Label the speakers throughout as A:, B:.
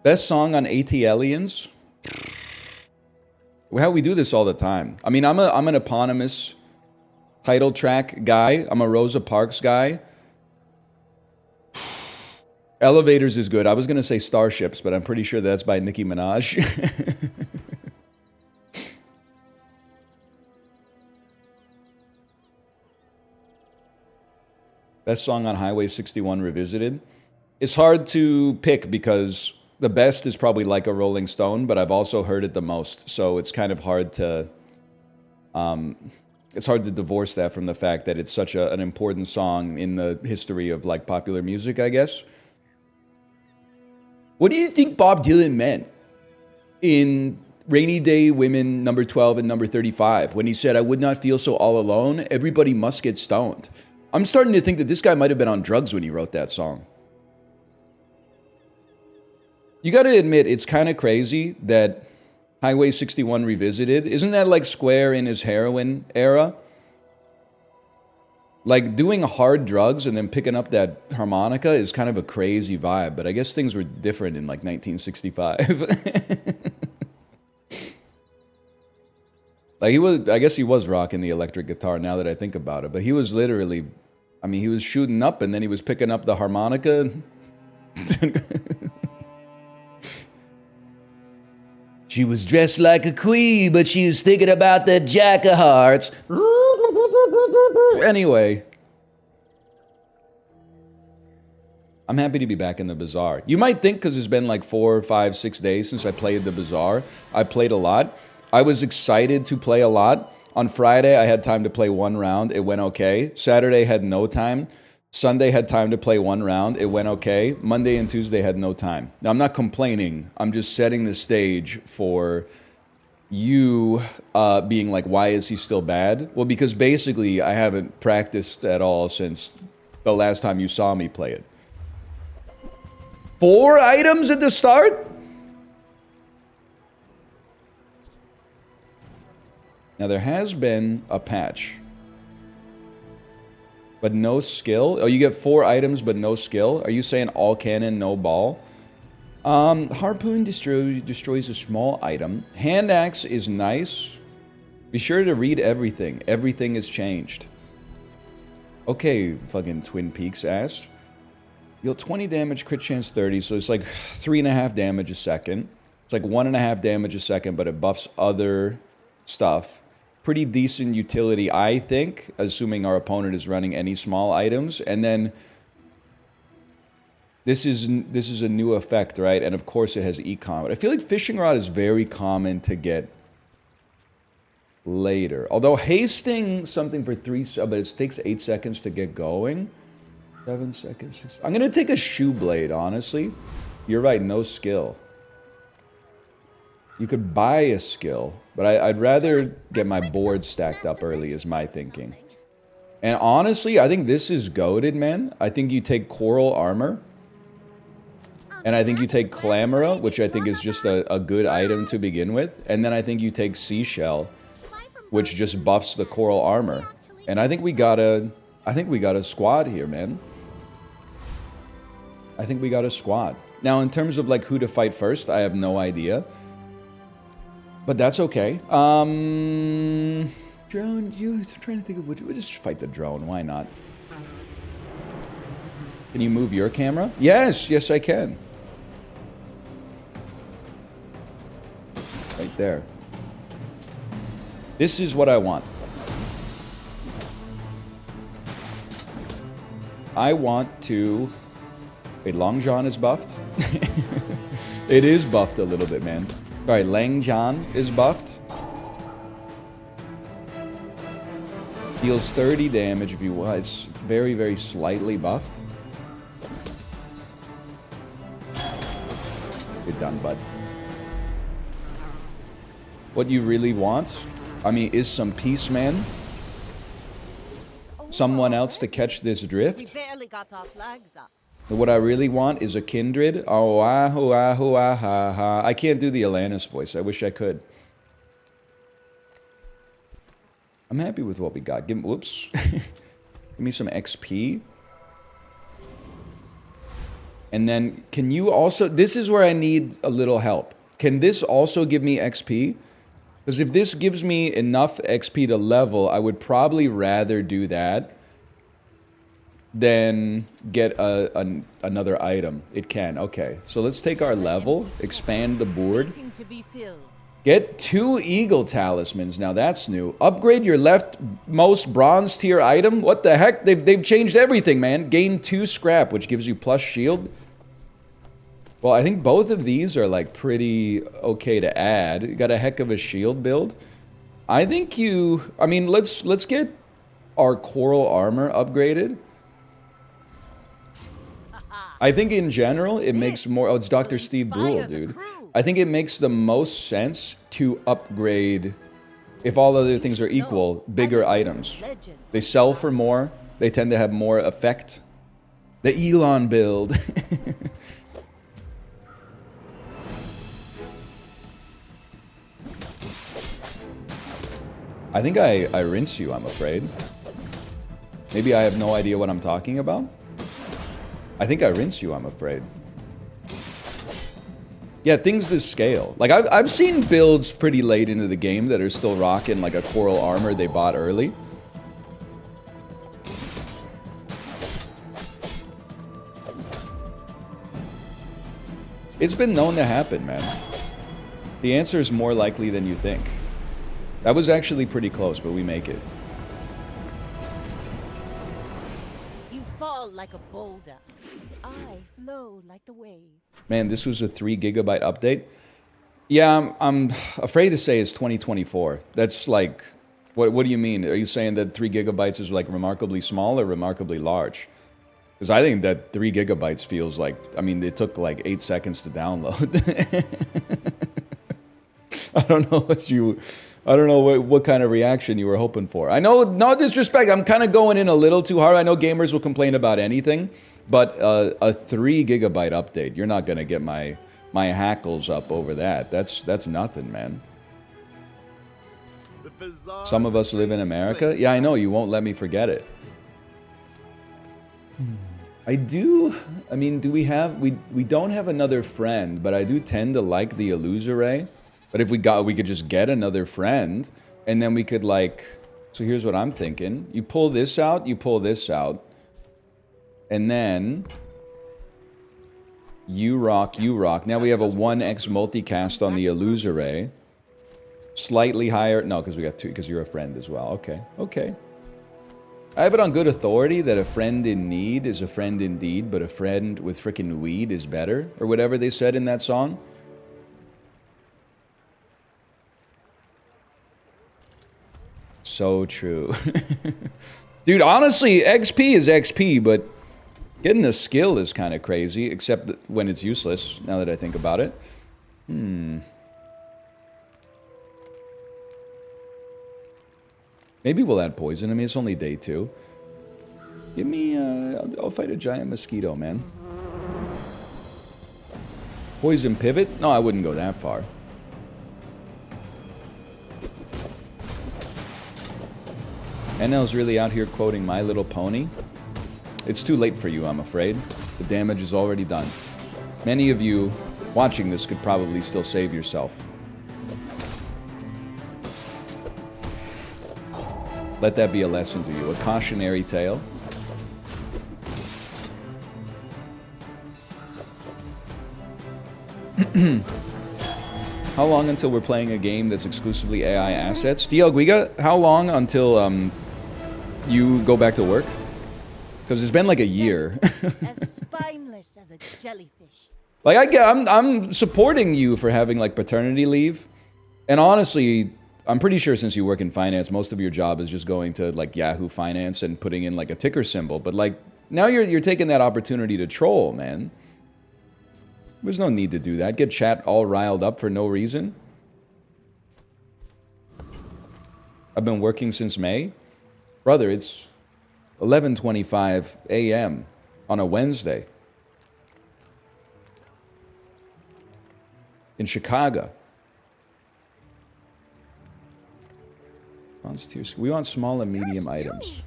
A: Best song on AT Aliens? How we do this all the time. I mean, I'm an eponymous title track guy. I'm a Rosa Parks guy. Elevators is good. I was gonna say Starships, but I'm pretty sure that's by Nicki Minaj. Best song on Highway 61 Revisited? It's hard to pick because the best is probably like a Rolling Stone, but I've also heard it the most, so it's kind of hard to it's hard to divorce that from the fact that it's such an important song in the history of like popular music, I guess. What do you think Bob Dylan meant in Rainy Day Women number 12 and number 35 when he said, "I would not feel so all alone, everybody must get stoned"? I'm starting to think that this guy might have been on drugs when he wrote that song. You got to admit, it's kind of crazy that Highway 61 Revisited, isn't that like Square in his heroin era? Like doing hard drugs and then picking up that harmonica is kind of a crazy vibe, but I guess things were different in like 1965. Like I guess he was rocking the electric guitar now that I think about it, but he was literally, I mean, he was shooting up and then he was picking up the harmonica. She was dressed like a queen, but she was thinking about the Jack of Hearts. Anyway, I'm happy to be back in the Bazaar. You might think because it's been like 4, 5, 6 days since I played the Bazaar. I played a lot. I was excited to play a lot. On Friday, I had time to play 1 round. It went okay. Saturday had no time. Sunday had time to play 1 round. It went okay. Monday and Tuesday had no time. Now, I'm not complaining. I'm just setting the stage for you being like, why is he still bad? Well, because basically I haven't practiced at all since the last time you saw me play it. 4 items at the start? Now, there has been a patch. But no skill? Oh, you get 4 items but no skill? Are you saying all cannon, no ball? Harpoon destroys a small item. Hand axe is nice. Be sure to read everything. Everything is changed. Okay, fucking Twin Peaks ass. Deal 20 damage, crit chance 30, so it's like 3.5 damage a second. It's like 1.5 damage a second, but it buffs other stuff. Pretty decent utility, I think, assuming our opponent is running any small items. And then this is a new effect, right? And of course it has econ. But I feel like fishing rod is very common to get later. Although hasting something for 3, but it takes 8 seconds to get going. 7 seconds. 6. I'm gonna take a shoe blade, honestly. You're right, no skill. You could buy a skill, but I'd rather get my board stacked up early is my thinking. And honestly, I think this is goated, man. I think you take Coral Armor. And I think you take Clamora, which I think is just a good item to begin with. And then I think you take Seashell, which just buffs the Coral Armor. And I think we got a squad here, man. I think we got a squad. Now, in terms of like who to fight first, I have no idea. But that's okay. Drone, I'm trying to think of which. We'll just fight the drone. Why not? Can you move your camera? Yes, yes, I can. Right there. This is what I want. I want to... Wait, Long John is buffed? It is buffed a little bit, man. Alright, Lang John is buffed. Deals 30 damage if you want. It's very, very slightly buffed. Good done, bud. What you really want, I mean, is some peace, man. Someone else to catch this drift.
B: We barely got our flags up.
A: What I really want is a kindred. Oh, ah, ah, ah, ha, ha. I can't do the Alanis voice. I wish I could. I'm happy with what we got. Whoops. Give me some XP. And then can you also, this is where I need a little help. Can this also give me XP? Because if this gives me enough XP to level, I would probably rather do that than get another item. It can. Okay. So let's take our level, expand the board. Get 2 eagle talismans. Now that's new. Upgrade your leftmost bronze tier item. What the heck? They've changed everything, man. Gain 2 scrap, which gives you plus shield. Well, I think both of these are like pretty okay to add. You got a heck of a shield build. I think you, I mean, let's get our coral armor upgraded. I think in general it makes more, oh, it's Dr. Steve Brule, dude. I think it makes the most sense to upgrade, if all other things are equal, bigger items. They sell for more. They tend to have more effect. The Elon build. I think I rinse you, I'm afraid. Maybe I have no idea what I'm talking about. I think I rinse you, I'm afraid. Yeah, things this scale. Like, I've seen builds pretty late into the game that are still rocking, like, a coral armor they bought early. It's been known to happen, man. The answer is more likely than you think. That was actually pretty close, but we make it.
B: You fall like a boulder. I flow like the waves.
A: Man, this was a 3 gigabyte update. Yeah, I'm afraid to say it's 2024. That's like, what do you mean? Are you saying that 3 gigabytes is like remarkably small or remarkably large? Because I think that 3 gigabytes feels like, I mean, it took like 8 seconds to download. I don't know what kind of reaction you were hoping for. I know, no disrespect, I'm kind of going in a little too hard. I know gamers will complain about anything, but a 3 gigabyte update, you're not gonna get my hackles up over that. That's nothing, man. Some of us live in America. Yeah, I know, you won't let me forget it. I do, I mean, do we have, we don't have another friend, but I do tend to like the illusory. But if we could just get another friend, and then we could like, so here's what I'm thinking. You pull this out, you pull this out, and then you rock, you rock. Now we have a 1x multicast on the illusory. Slightly higher, no, because we got 2, because you're a friend as well. Okay, okay. I have it on good authority that a friend in need is a friend indeed, but a friend with frickin' weed is better, or whatever they said in that song. So true. Dude, honestly, XP is XP, but getting a skill is kind of crazy, except when it's useless, now that I think about it. Maybe we'll add poison. I mean, it's only day 2. Give me, I'll fight a giant mosquito, man. Poison pivot? No, I wouldn't go that far. NL's really out here quoting My Little Pony. It's too late for you, I'm afraid. The damage is already done. Many of you watching this could probably still save yourself. Let that be a lesson to you, a cautionary tale. How long until we're playing a game that's exclusively AI assets? DL Guiga, how long until you go back to work? Because it's been like a year.
B: As spineless as a jellyfish.
A: Like I'm supporting you for having like paternity leave, and honestly, I'm pretty sure since you work in finance, most of your job is just going to like Yahoo Finance and putting in like a ticker symbol. But like now you're taking that opportunity to troll, man. There's no need to do that. Get chat all riled up for no reason. I've been working since May. Brother, it's 11:25 a.m. on a Wednesday. In Chicago. We want small and medium items.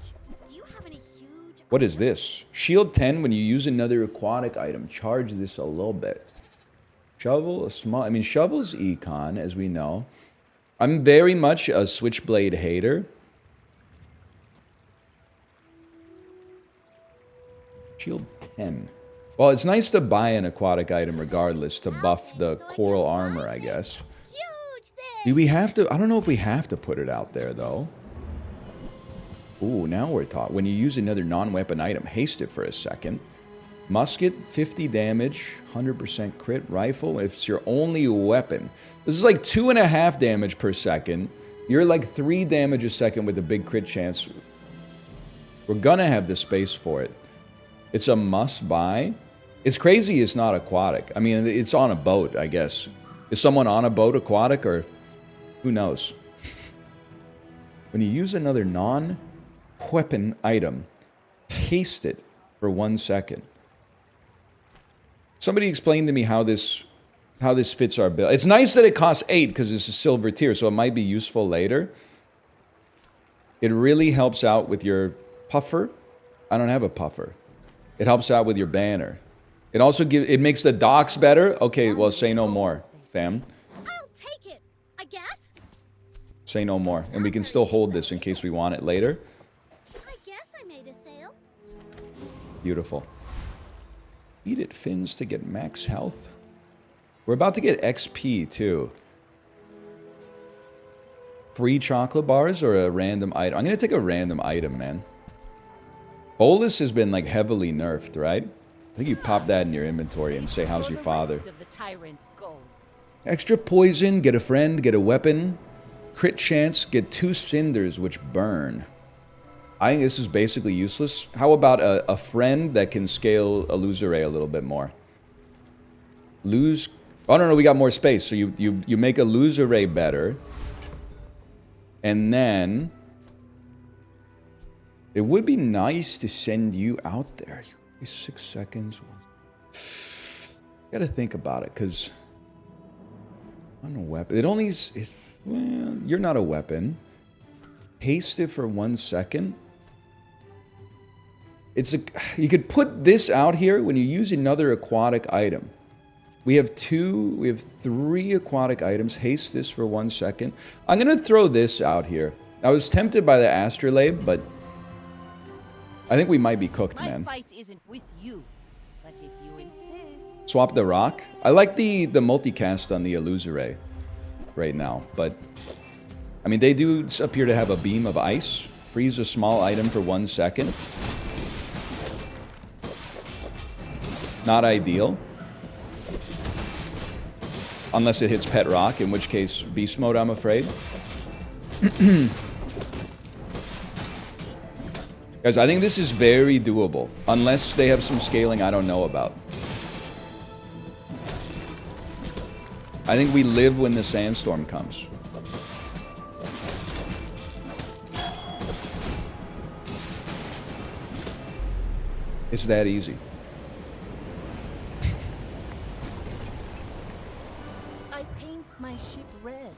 C: Do you have any huge
A: What is this? Shield 10, when you use another aquatic item, charge this a little bit. Shovel, a small... I mean, shovel's econ, as we know. I'm very much a switchblade hater. Shield 10. Well, it's nice to buy an aquatic item regardless to buff the coral armor, I guess. Do we have to... I don't know if we have to put it out there, though. Ooh, now we're talking. When you use another non-weapon item, haste it for a second. Musket, 50 damage, 100% crit. Rifle, if it's your only weapon. This is like 2.5 damage per second. You're like 3 damage a second with a big crit chance. We're gonna have the space for it. It's a must-buy. It's crazy it's not aquatic. I mean, it's on a boat, I guess. Is someone on a boat aquatic, or who knows? When you use another non-weapon item, haste it for 1 second. Somebody explain to me how this fits our build. It's nice that it costs 8 because it's a silver tier, so it might be useful later. It really helps out with your puffer. I don't have a puffer. It helps out with your banner. It also makes the docks better. Okay, well, say no more, fam.
C: I'll take it, I guess.
A: Say no more. And we can still hold this in case we want it later.
C: I guess I made a sale.
A: Beautiful. Eat it, fins, to get max health. We're about to get XP, too. Free chocolate bars or a random item? I'm going to take a random item, man. Bolus has been, like, heavily nerfed, right? I think you pop that in your inventory and say, how's your father? Extra poison, get a friend, get a weapon. Crit chance, get 2 cinders, which burn. I think this is basically useless. How about a friend that can scale illusory a little bit more? Lose... Oh, no, we got more space. So you make illusory better. And then... It would be nice to send you out there. 6 seconds. Gotta think about it, because... I'm a weapon. It only is... Well, you're not a weapon. Haste it for 1 second. It's a... You could put this out here when you use another aquatic item. We have 3 aquatic items. Haste this for 1 second. I'm gonna throw this out here. I was tempted by the astrolabe, but I think we might be cooked, man.
B: My fight isn't with you, but if you insist.
A: Swap the rock. I like the multicast on the illusory right now, but I mean, they do appear to have a beam of ice. Freeze a small item for 1 second. Not ideal. Unless it hits pet rock, in which case beast mode, I'm afraid. Guys, I think this is very doable. Unless they have some scaling I don't know about. I think we live when the sandstorm comes. It's that easy.
B: I paint my ship red,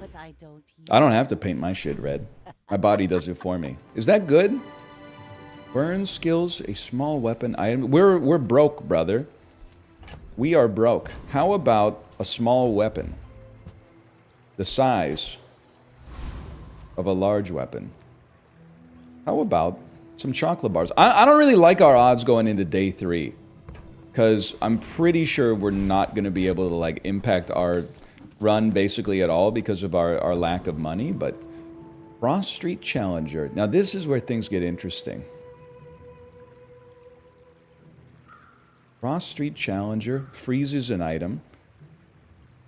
B: but I don't.
A: I don't have to paint my shit red. My body does it for me. Is that good? Burn skills, a small weapon item. We're broke, brother. We are broke. How about a small weapon? The size of a large weapon. How about some chocolate bars? I don't really like our odds going into day 3. Because I'm pretty sure we're not going to be able to, like, impact our run basically at all because of our lack of money. But Frost Street Challenger. Now this is where things get interesting. Frost Street Challenger freezes an item.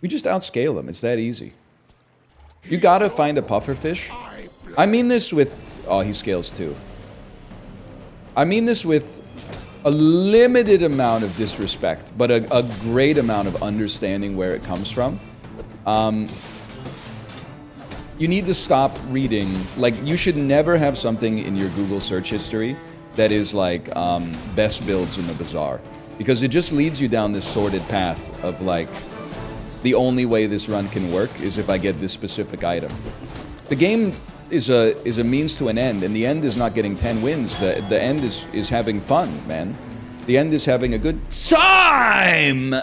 A: We just outscale him. It's that easy. You gotta find a pufferfish. I mean this with... Oh, he scales too. I mean this with a limited amount of disrespect, but a great amount of understanding where it comes from. You need to stop reading. Like, you should never have something in your Google search history that is like best builds in the Bazaar. Because it just leads you down this sordid path of, like, the only way this run can work is if I get this specific item. The game is a means to an end, and the end is not getting 10 wins. The end is having fun, man. The end is having a good time.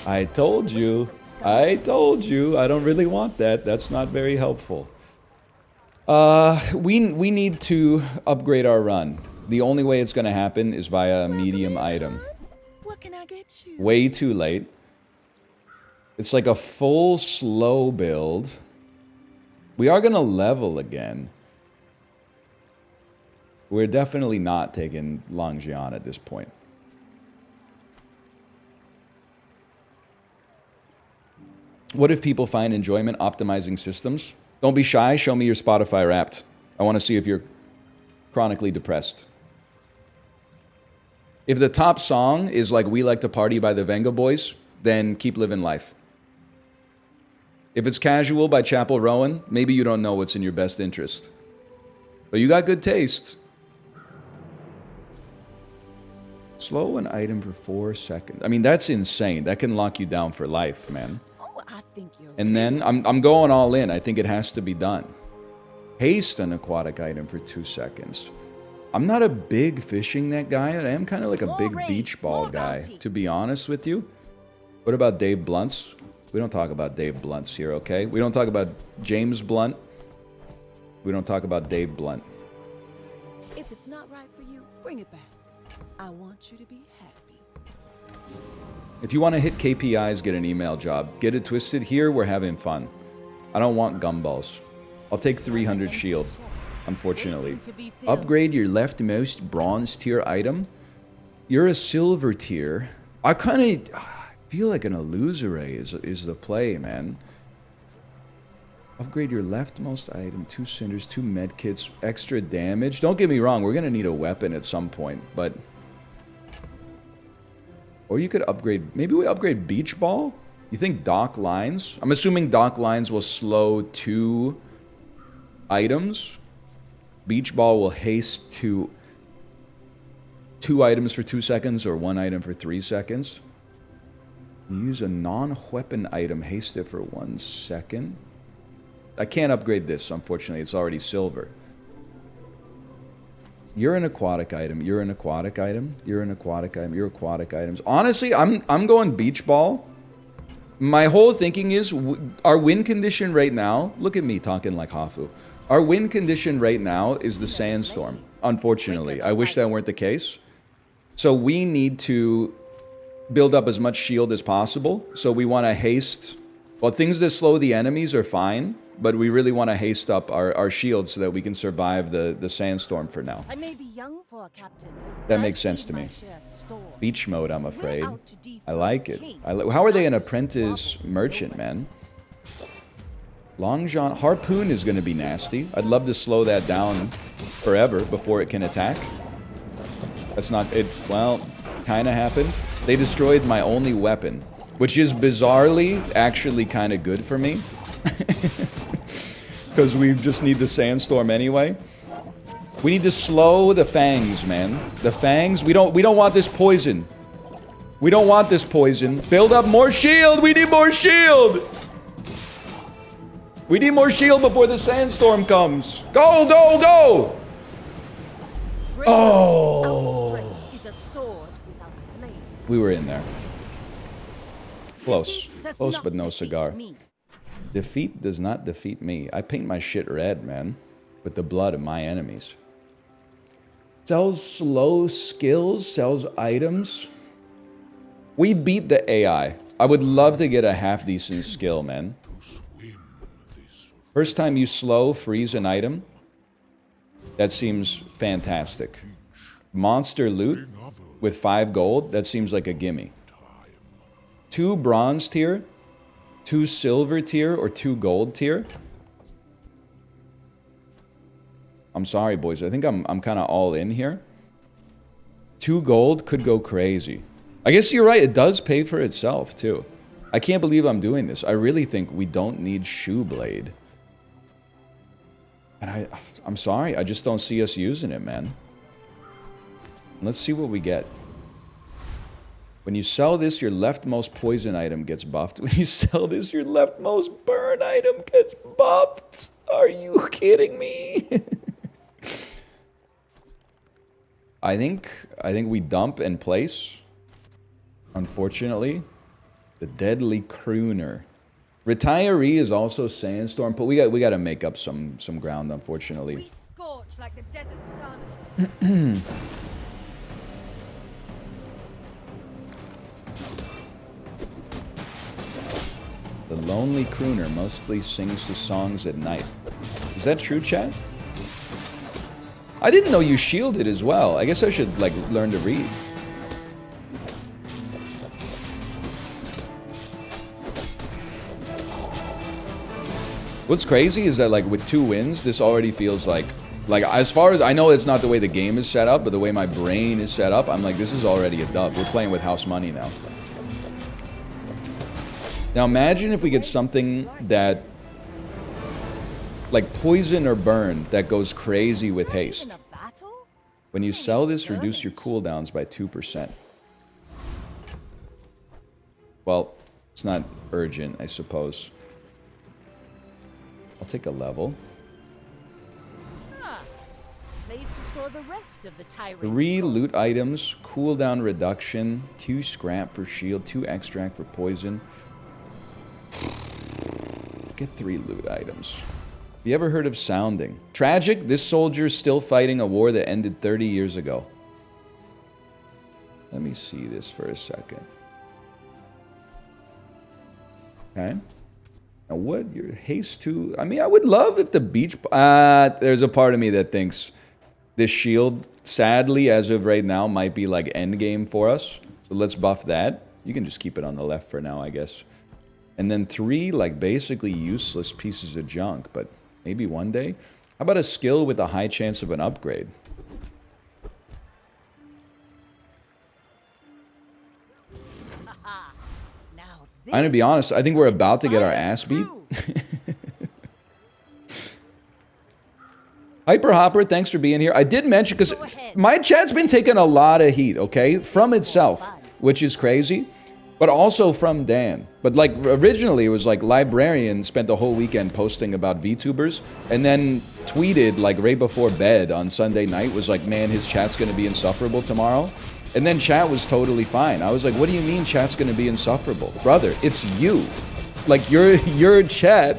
A: I told you. I told you. I don't really want that. That's not very helpful. We need to upgrade our run. The only way it's going to happen is via a medium item.
B: What can I get you?
A: Way too late. It's like a full slow build. We are going to level again. We're definitely not taking Longjian at this point. What if people find enjoyment optimizing systems? Don't be shy. Show me your Spotify Wrapped. I want to see if you're chronically depressed. If the top song is like We Like to Party by the Venga Boys, then keep living life. If it's Casual by Chapel Rowan, maybe you don't know what's in your best interest. But you got good taste. Slow an item for 4 seconds. I mean, that's insane. That can lock you down for life, man.
B: Oh, I think you're.
A: And then I'm going all in. I think it has to be done. Haste an aquatic item for 2 seconds. I'm not a big fishing net guy. I am kind of like a big beach ball guy, to be honest with you. What about Dave Blunts? We don't talk about Dave Blunts here, okay? We don't talk about James Blunt. We don't talk about Dave Blunt.
B: If it's not right for you, bring it back. I want you to be happy.
A: If you want to hit KPIs, get an email job. Get it twisted. Here, we're having fun. I don't want gumballs. I'll take 300 shield, unfortunately. Upgrade your leftmost bronze tier item. You're a silver tier. I kind of feel like an illusory is the play, man. Upgrade your leftmost item. 2 cinders, 2 medkits, extra damage. Don't get me wrong, we're going to need a weapon at some point, but... Or you could upgrade... Maybe we upgrade Beach Ball? You think Dock Lines? I'm assuming Dock Lines will slow 2 items. Beach Ball will haste to 2 items for 2 seconds or 1 item for 3 seconds. Use a non-weapon item, haste it for 1 second. I can't upgrade this, unfortunately. It's already silver. You're an aquatic item. You're an aquatic item. You're an aquatic item. You're aquatic items. Honestly, I'm going Beach Ball. My whole thinking is our win condition right now. Look at me talking like Hafu. Our win condition right now is the Sandstorm. Unfortunately, I wish that weren't the case. So we need to build up as much shield as possible. So we want to haste. Well, things that slow the enemies are fine, but we really want to haste up our shield so that we can survive the Sandstorm for now.
B: I may be young for a captain.
A: That makes sense to me. Beach mode, I'm afraid. I like it. How are they an apprentice merchant, man? Long John. Harpoon is going to be nasty. I'd love to slow that down forever before it can attack. That's not it. Well, kind of happened. They destroyed my only weapon, which is bizarrely actually kind of good for me. Because we just need the Sandstorm anyway. We need to slow the Fangs, man. The Fangs, we don't want this poison. We don't want this poison. Build up more shield. We need more shield. We need more shield before the Sandstorm comes. Go, go, go. Oh. We were in there. Close. Close, but no cigar. Defeat does not defeat me. I paint my shit red, man. With the blood of my enemies. Sells slow skills, sells items. We beat the AI. I would love to get a half-decent skill, man. First time you slow, freeze an item. That seems fantastic. Monster loot with 5 gold. That seems like a gimme. 2 bronze tier. 2 silver tier or 2 gold tier. I'm sorry, boys. I think I'm kind of all in here. 2 gold could go crazy. I guess you're right. It does pay for itself, too. I can't believe I'm doing this. I really think we don't need Shoeblade. And I'm sorry. I just don't see us using it, man. Let's see what we get. When you sell this, your leftmost poison item gets buffed. When you sell this, your leftmost burn item gets buffed. Are you kidding me? I think we dump and place. Unfortunately, the deadly crooner. Retiree is also sandstorm, but we got to make up some ground. Unfortunately,
B: We scorch like the desert sun.
A: the lonely crooner mostly sings the songs at night. Is that true, chat? I didn't know you shielded as well. I guess I should like learn to read. What's crazy is that like with 2 wins, this already feels like as far as I know, it's not the way the game is set up, but the way my brain is set up, I'm like, this is already a dub. We're playing with house money now. Now imagine if we get something that like poison or burn that goes crazy with haste. When you sell this, reduce your cooldowns by 2%. Well, it's not urgent, I suppose. I'll take a level.
B: Place to store the rest of the tyrant.
A: 3 loot items, cooldown reduction, 2 scrap for shield, 2 extract for poison. Get 3 loot items. Have you ever heard of sounding? Tragic, this soldier's still fighting a war that ended 30 years ago. Let me see this for a second. Okay. Now what, your haste to... I mean, I would love if the beach... there's a part of me that thinks this shield, sadly, as of right now, might be like endgame for us. So let's buff that. You can just keep it on the left for now, I guess. And then 3, like, basically useless pieces of junk, but maybe one day. How about a skill with a high chance of an upgrade? I'm gonna be honest, I think we're about to get our ass beat. Hyper Hopper, thanks for being here. I did mention, because my chat's been taking a lot of heat, okay? From itself, which is crazy. But also from Dan. But like originally it was like Librarian spent the whole weekend posting about VTubers and then tweeted like right before bed on Sunday night was like, man, his chat's gonna be insufferable tomorrow. And then chat was totally fine. I was like, what do you mean chat's gonna be insufferable? Brother, it's you. Like your chat.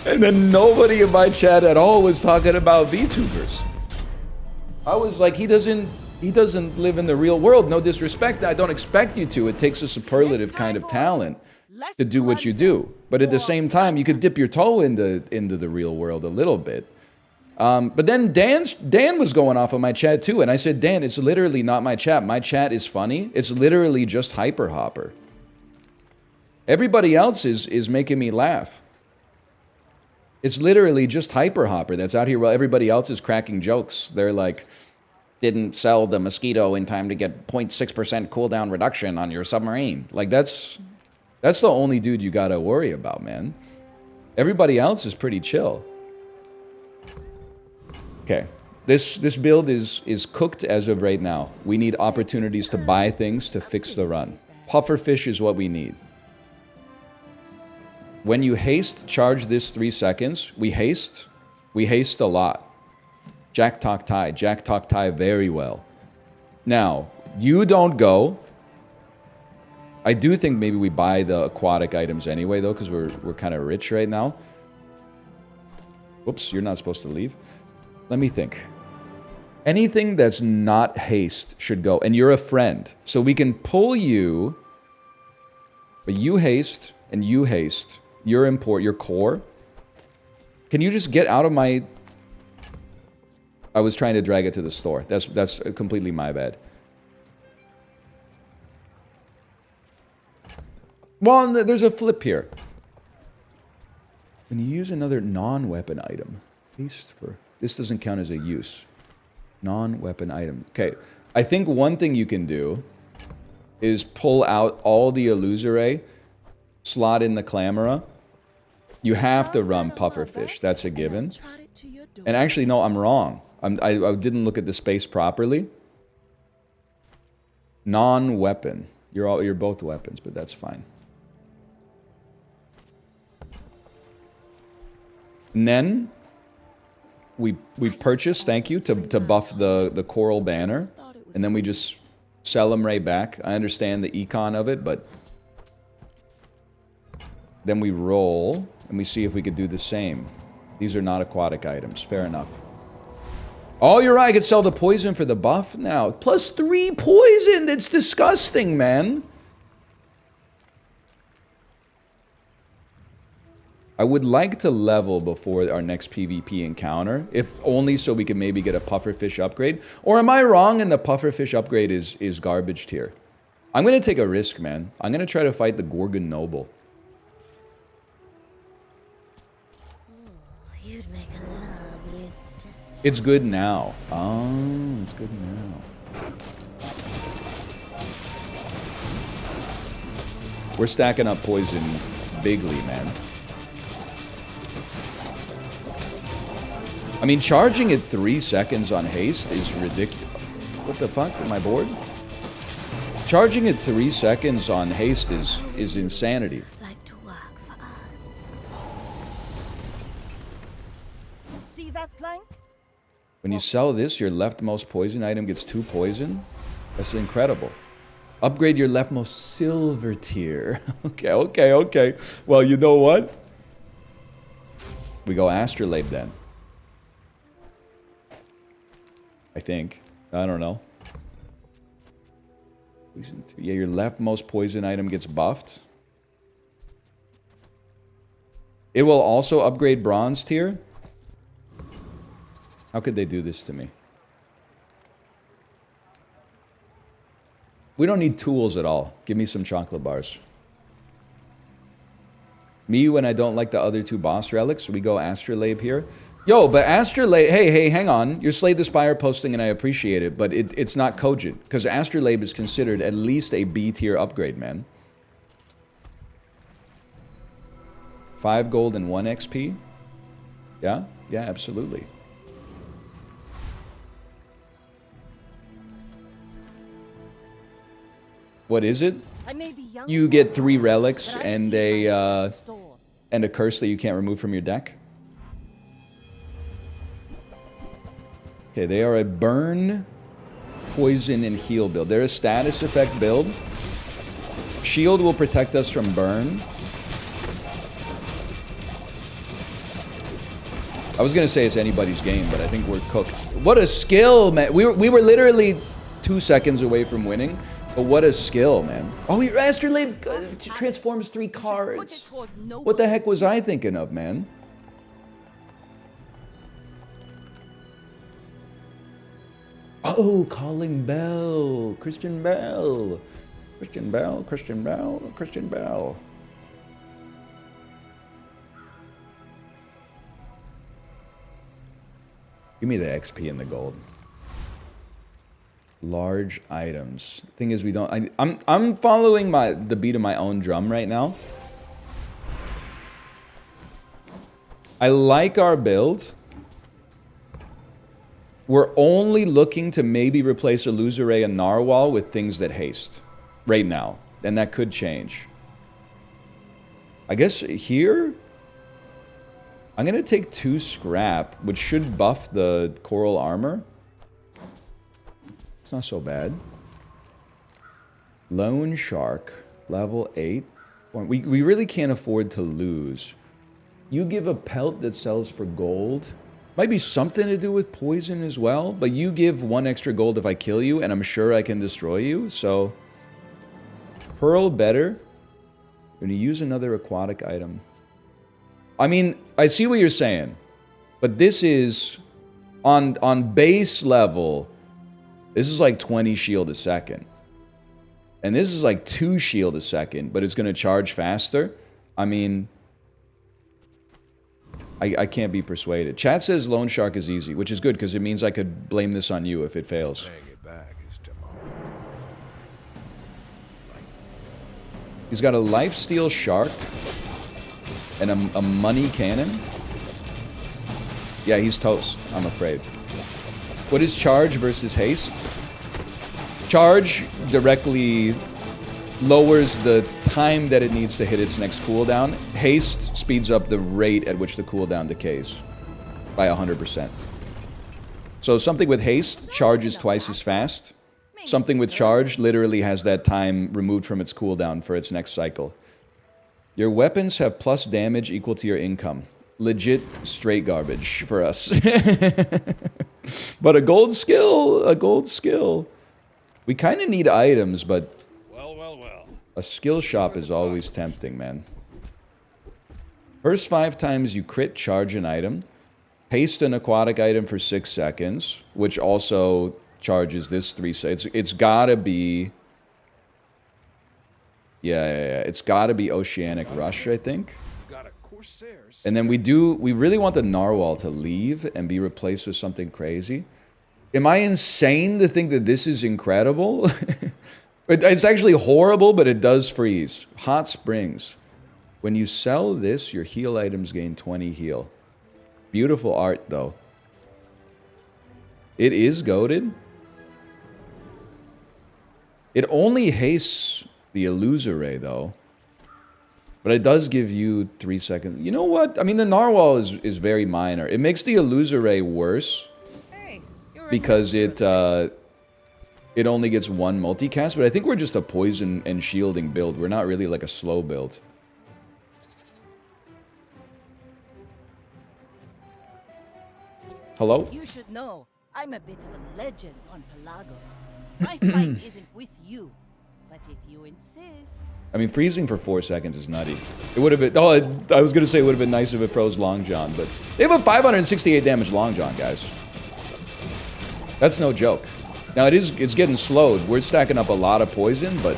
A: And then nobody in my chat at all was talking about VTubers. I was like, he doesn't live in the real world. No disrespect. I don't expect you to. It takes a superlative kind of talent to do what you do. But at the same time, you could dip your toe into the real world a little bit. But then Dan was going off on my chat too. And I said, Dan, it's literally not my chat. My chat is funny. It's literally just Hyper Hopper. Everybody else is making me laugh. It's literally just Hyper Hopper that's out here while everybody else is cracking jokes. They're like... didn't sell the mosquito in time to get 0.6% cooldown reduction on your submarine. Like, that's the only dude you gotta worry about, man. Everybody else is pretty chill. Okay. This build is cooked as of right now. We need opportunities to buy things to fix the run. Pufferfish is what we need. When you haste, charge this 3 seconds. We haste a lot. Jack Talk tie very well. Now, you don't go. I do think maybe we buy the aquatic items anyway, though, because we're kind of rich right now. Whoops, you're not supposed to leave. Let me think. Anything that's not haste should go. And you're a friend. So we can pull you. But you haste, and you haste. You're import, your core. Can you just get out of my... I was trying to drag it to the store. That's completely my bad. Well, there's a flip here. When you use another non-weapon item, haste for... This doesn't count as a use. Non-weapon item. Okay, I think one thing you can do is pull out all the Illusory, slot in the Clamora. You have to run Pufferfish. That's a given. And actually, no, I'm wrong. I didn't look at the space properly. Non-weapon. You're both weapons, but that's fine. And then we purchase, thank you, to buff the coral banner, and then we just sell them right back. I understand the econ of it, but then we roll and we see if we could do the same. These are not aquatic items. Fair enough. Oh, you're right. I could sell the poison for the buff now. +3 poison. That's disgusting, man. I would like to level before our next PvP encounter, if only so we can maybe get a pufferfish upgrade. Or am I wrong and the pufferfish upgrade is garbage tier? I'm going to take a risk, man. I'm going to try to fight the Gorgon Noble.
C: Oh, you'd make a lovely statue.
A: It's good now. Oh, it's good now. We're stacking up poison bigly, man. I mean, charging at 3 seconds on haste is ridiculous. What the fuck? Am I bored? Charging at 3 seconds on haste is insanity.
C: Like to work for us.
B: See that plank?
A: When you sell this, your leftmost poison item gets 2 poison. That's incredible. Upgrade your leftmost silver tier. Okay. Well, you know what? We go Astrolabe then. I think. I don't know. Yeah, your leftmost poison item gets buffed. It will also upgrade bronze tier. How could they do this to me? We don't need tools at all. Give me some chocolate bars. Me, when I don't like the other 2 boss relics, we go Astrolabe here. Yo, but Astrolabe, hey, hang on. You're Slay the Spire posting and I appreciate it, but it's not cogent. Because Astrolabe is considered at least a B tier upgrade, man. 5 gold and 1 XP? Yeah, absolutely. What is it?
B: I may be young
A: You
B: and
A: get
B: wild,
A: 3 relics
B: but I've
A: and
B: seen my
A: a
B: storms.
A: and a curse that you can't remove from your deck. Okay, they are a burn, poison, and heal build. They're a status effect build. Shield will protect us from burn. I was gonna say it's anybody's game, but I think we're cooked. What a skill, man! We were literally 2 seconds away from winning, but what a skill, man! Oh, your Astrolabe transforms 3 cards. What the heck was I thinking of, man? Oh, calling Bell, Christian Bell, Christian Bell, Christian Bell, Christian Bell. Give me the XP and the gold. Large items. Thing is, we don't. I'm following the beat of my own drum right now. I like our build. We're only looking to maybe replace Illusoray and Narwhal with things that haste right now, and that could change. I guess here, I'm gonna take 2 scrap, which should buff the coral armor. It's not so bad. Lone Shark, level 8. We really can't afford to lose. You give a pelt that sells for gold. Might be something to do with poison as well, but you give 1 extra gold if I kill you, and I'm sure I can destroy you, so... Pearl better. When you use another aquatic item. I mean, I see what you're saying, but this is... On base level, this is like 20 shield a second. And this is like 2 shield a second, but it's going to charge faster. I mean... I can't be persuaded. Chat says Lone Shark is easy, which is good because it means I could blame this on you if it fails. He's got a lifesteal shark and a money cannon. Yeah, he's toast, I'm afraid. What is charge versus haste? Charge directly lowers the time that it needs to hit its next cooldown. Haste speeds up the rate at which the cooldown decays by 100%. So something with haste charges twice as fast. Something with charge literally has that time removed from its cooldown for its next cycle. Your weapons have plus damage equal to your income. Legit straight garbage for us. But a gold skill, a gold skill. We kind of need items, but a skill shop is always tempting, man. First 5 times you crit charge an item. Haste an aquatic item for 6 seconds, which also charges this 3 seconds. It's gotta be... Yeah. It's gotta be Oceanic Rush, I think. And then we really want the Narwhal to leave and be replaced with something crazy. Am I insane to think that this is incredible? It's actually horrible, but it does freeze. Hot Springs. When you sell this, your heal items gain 20 heal. Beautiful art, though. It is goated. It only hastes the Illusoray, though. But it does give you 3 seconds. You know what? I mean, the Narwhal is very minor. It makes the Illusoray worse. Because it only gets 1 multicast. But I think we're just a poison and shielding build. We're not really like a slow build. Hello?
B: You should know, I'm a bit of a legend on Pelago. My fight isn't with you, but if you insist...
A: I mean, freezing for 4 seconds is nutty. It would have been... Oh, I was going to say it would have been nice if it froze Long John, but... They have a 568 damage Long John, guys. That's no joke. Now, it's getting slowed. We're stacking up a lot of poison, but...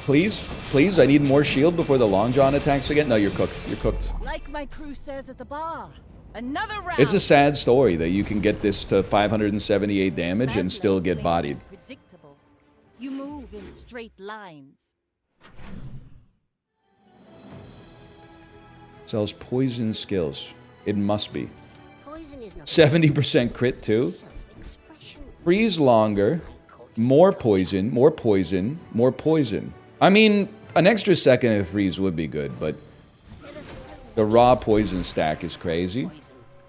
A: Please? Please? I need more shield before the Long John attacks again? No, you're cooked. You're cooked.
B: Like my crew says at the bar, another round.
A: It's a sad story that you can get this to 578 damage and still get bodied.
B: Predictable. You move in straight lines.
A: Sells poison skills. It must be.
C: Poison is not
A: 70% crit too. Freeze longer. More poison. More poison. More poison. I mean, an extra second of freeze would be good, but the raw poison stack is crazy.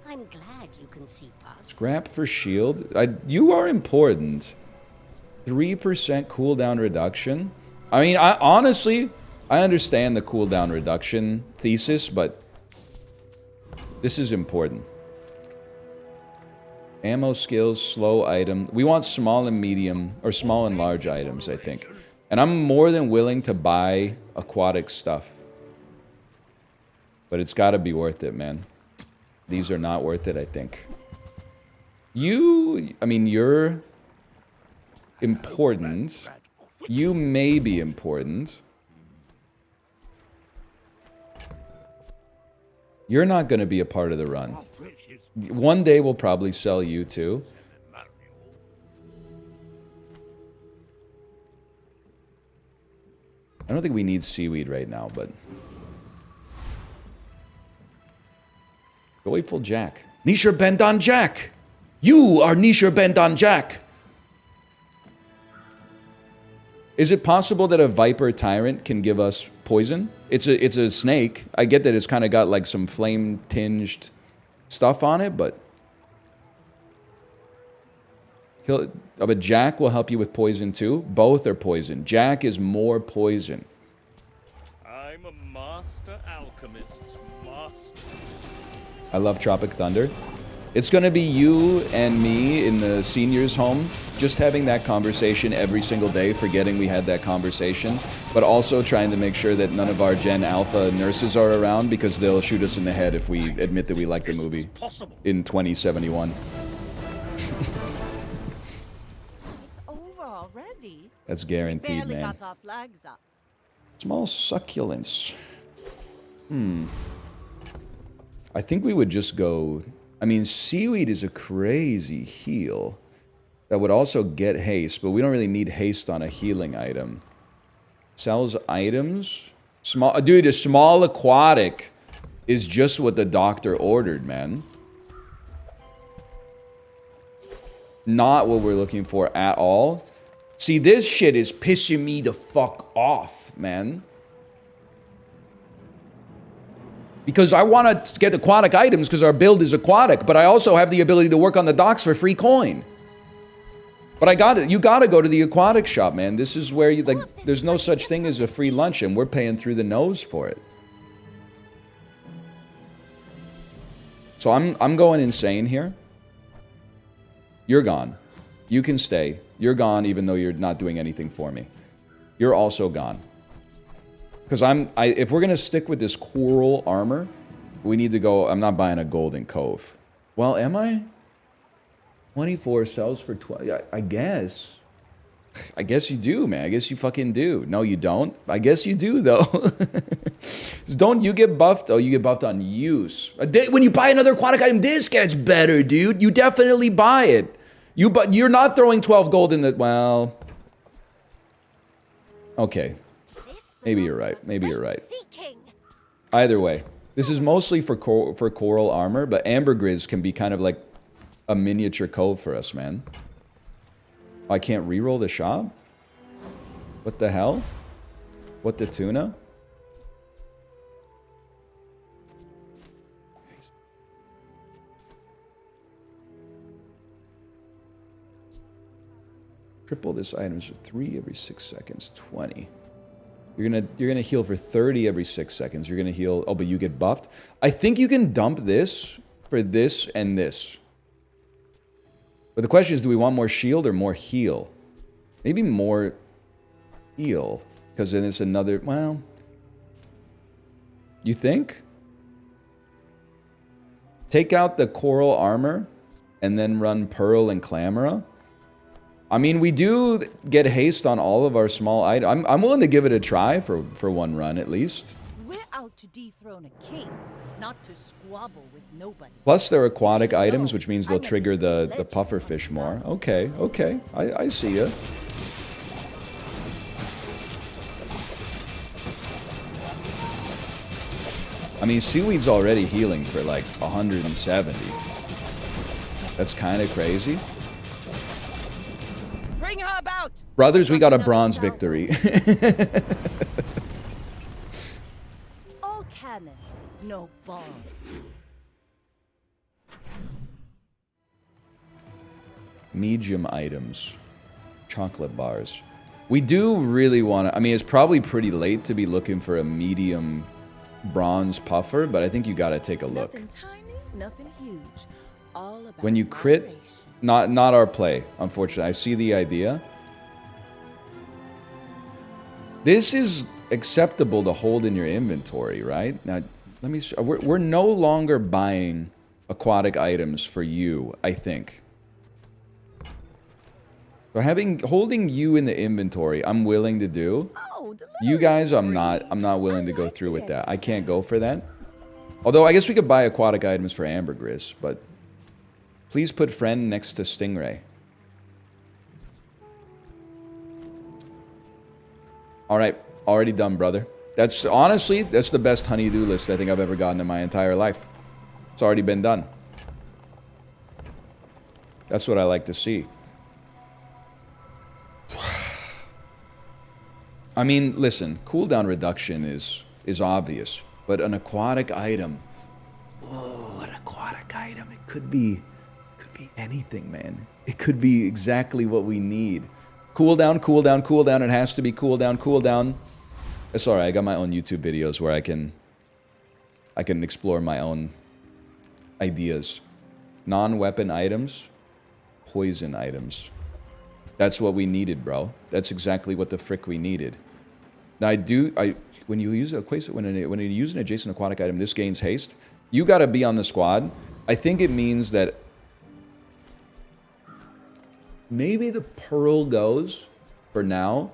C: I'm glad you can see past.
A: Scrap for shield. You are important. 3% cooldown reduction. I mean, honestly, I understand the cooldown reduction thesis, but this is important. Ammo skills, slow item. We want small and medium, or small and large items, I think. And I'm more than willing to buy aquatic stuff. But it's gotta be worth it, man. These are not worth it, I think. I mean, you're important. You may be important. You're not gonna be a part of the run. One day we'll probably sell you too. I don't think we need seaweed right now, but... Joyful Jack. Nisha bent on Jack! You are Nisha bent on Jack! Is it possible that a Viper Tyrant can give us poison? It's a snake. I get that it's kind of got like some flame-tinged stuff on it, but... But Jack will help you with poison too. Both are poison. Jack is more poison.
D: I'm a master alchemist's master.
A: I love Tropic Thunder. It's gonna be you and me in the seniors' home, just having that conversation every single day, forgetting we had that conversation, but also trying to make sure that none of our Gen Alpha nurses are around because they'll shoot us in the head if we admit that we like the movie in 2071.
B: Already?
A: That's guaranteed,
B: Barely
A: man.
B: got our flags up.
A: Small succulents. I think we would just go... I mean, seaweed is a crazy heal. That would also get haste, but we don't really need haste on a healing item. Sells items? Small... Dude, a small aquatic is just what the doctor ordered, man. Not what we're looking for at all. See, this shit is pissing me the fuck off, man. Because I want to get aquatic items because our build is aquatic, but I also have the ability to work on the docks for free coin. But I got it. You got to go to the aquatic shop, man. This is where you like. There's no such thing as a free lunch, and we're paying through the nose for it. So I'm going insane here. You're gone. You can stay. You're gone, even though you're not doing anything for me. You're also gone. Because if we're gonna stick with this coral armor, we need to go. I'm not buying a golden cove. Well, am I? 24 sells for 20. I guess. I guess you do, man. I guess you fucking do. No, you don't. I guess you do, though. Don't you get buffed? Oh, you get buffed on use. When you buy another aquatic item, this gets better, dude. You definitely buy it. But you're not throwing 12 gold in the. Well. Okay. Maybe you're right. Maybe you're right. Either way, this is mostly for coral armor, but ambergris can be kind of like a miniature cove for us, man. I can't reroll the shop? What the hell? What the tuna? Triple this item's for 3 every 6 seconds. 20. You're gonna heal for 30 every 6 seconds. You're gonna heal. Oh, but you get buffed. I think you can dump this for this and this. But the question is, do we want more shield or more heal? Maybe more heal, because then it's another. Well, you think? Take out the coral armor, and then run pearl and clamora. I mean, we do get haste on all of our small items. I'm willing to give it a try for one run at least.
B: We're out to dethrone a king, not to squabble with nobody.
A: Plus, they're aquatic items, which means they'll trigger the puffer fish more. Okay, okay. I see ya. I mean, seaweed's already healing for like 170. That's kind of crazy.
B: Bring her about.
A: Brothers, we got a bronze victory.
B: All cannon, no ball.
A: Medium items. Chocolate bars. We do really want to. I mean, it's probably pretty late to be looking for a medium bronze puffer, but I think you got to take a look.
B: Nothing tiny, nothing huge. All about
A: When you crit, not our play, unfortunately. I see the idea. This is acceptable to hold in your inventory, right? Now, let me. We're no longer buying aquatic items for you, I think. So holding you in the inventory, I'm willing to do. You guys, I'm not willing to go through with that. I can't go for that. Although I guess we could buy aquatic items for ambergris, but please put friend next to stingray. All right, already done, brother. That's honestly, that's the best honey-do list I think I've ever gotten in my entire life. It's already been done. That's what I like to see. I mean, listen, cooldown reduction is obvious, but an aquatic item. Oh, an aquatic item. It could be anything, man. It could be exactly what we need. Cooldown, cooldown, cooldown. It has to be cooldown, cooldown. It's alright, I got my own YouTube videos where I can explore my own ideas. Non-weapon items, poison items. That's what we needed, bro. That's exactly what the frick we needed. Now when you use when you use an adjacent aquatic item, this gains haste. You got to be on the squad. I think it means that maybe the pearl goes for now.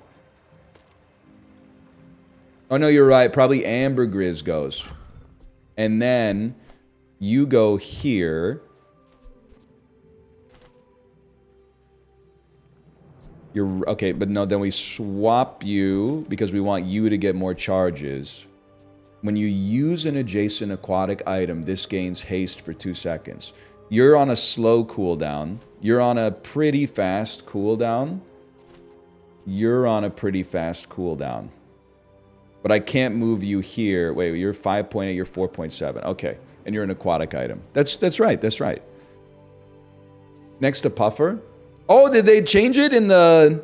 A: Oh no, you're right. Probably ambergris goes, and then you go here. You're okay, but no, then we swap you because we want you to get more charges. When you use an adjacent aquatic item, this gains haste for 2 seconds. You're on a slow cooldown. You're on a pretty fast cooldown. You're on a pretty fast cooldown. But I can't move you here. Wait, you're 5.8, you're 4.7. Okay. And you're an aquatic item. That's right, that's right. Next to Puffer. Oh, did they change it in the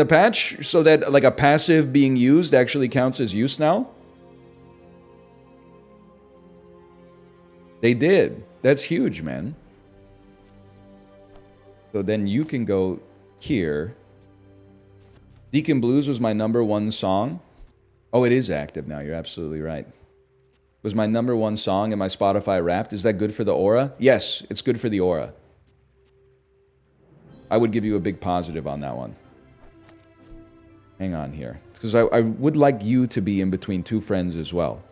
A: patch so that like a passive being used actually counts as use now? They did. That's huge, man. So then you can go here. Deacon Blues was my #1 song. Oh, it is active now. You're absolutely right. Was my #1 song in my Spotify Wrapped. Is that good for the aura? Yes, it's good for the aura. I would give you a big positive on that one. Hang on here. Because I would like you to be in between 2 friends as well.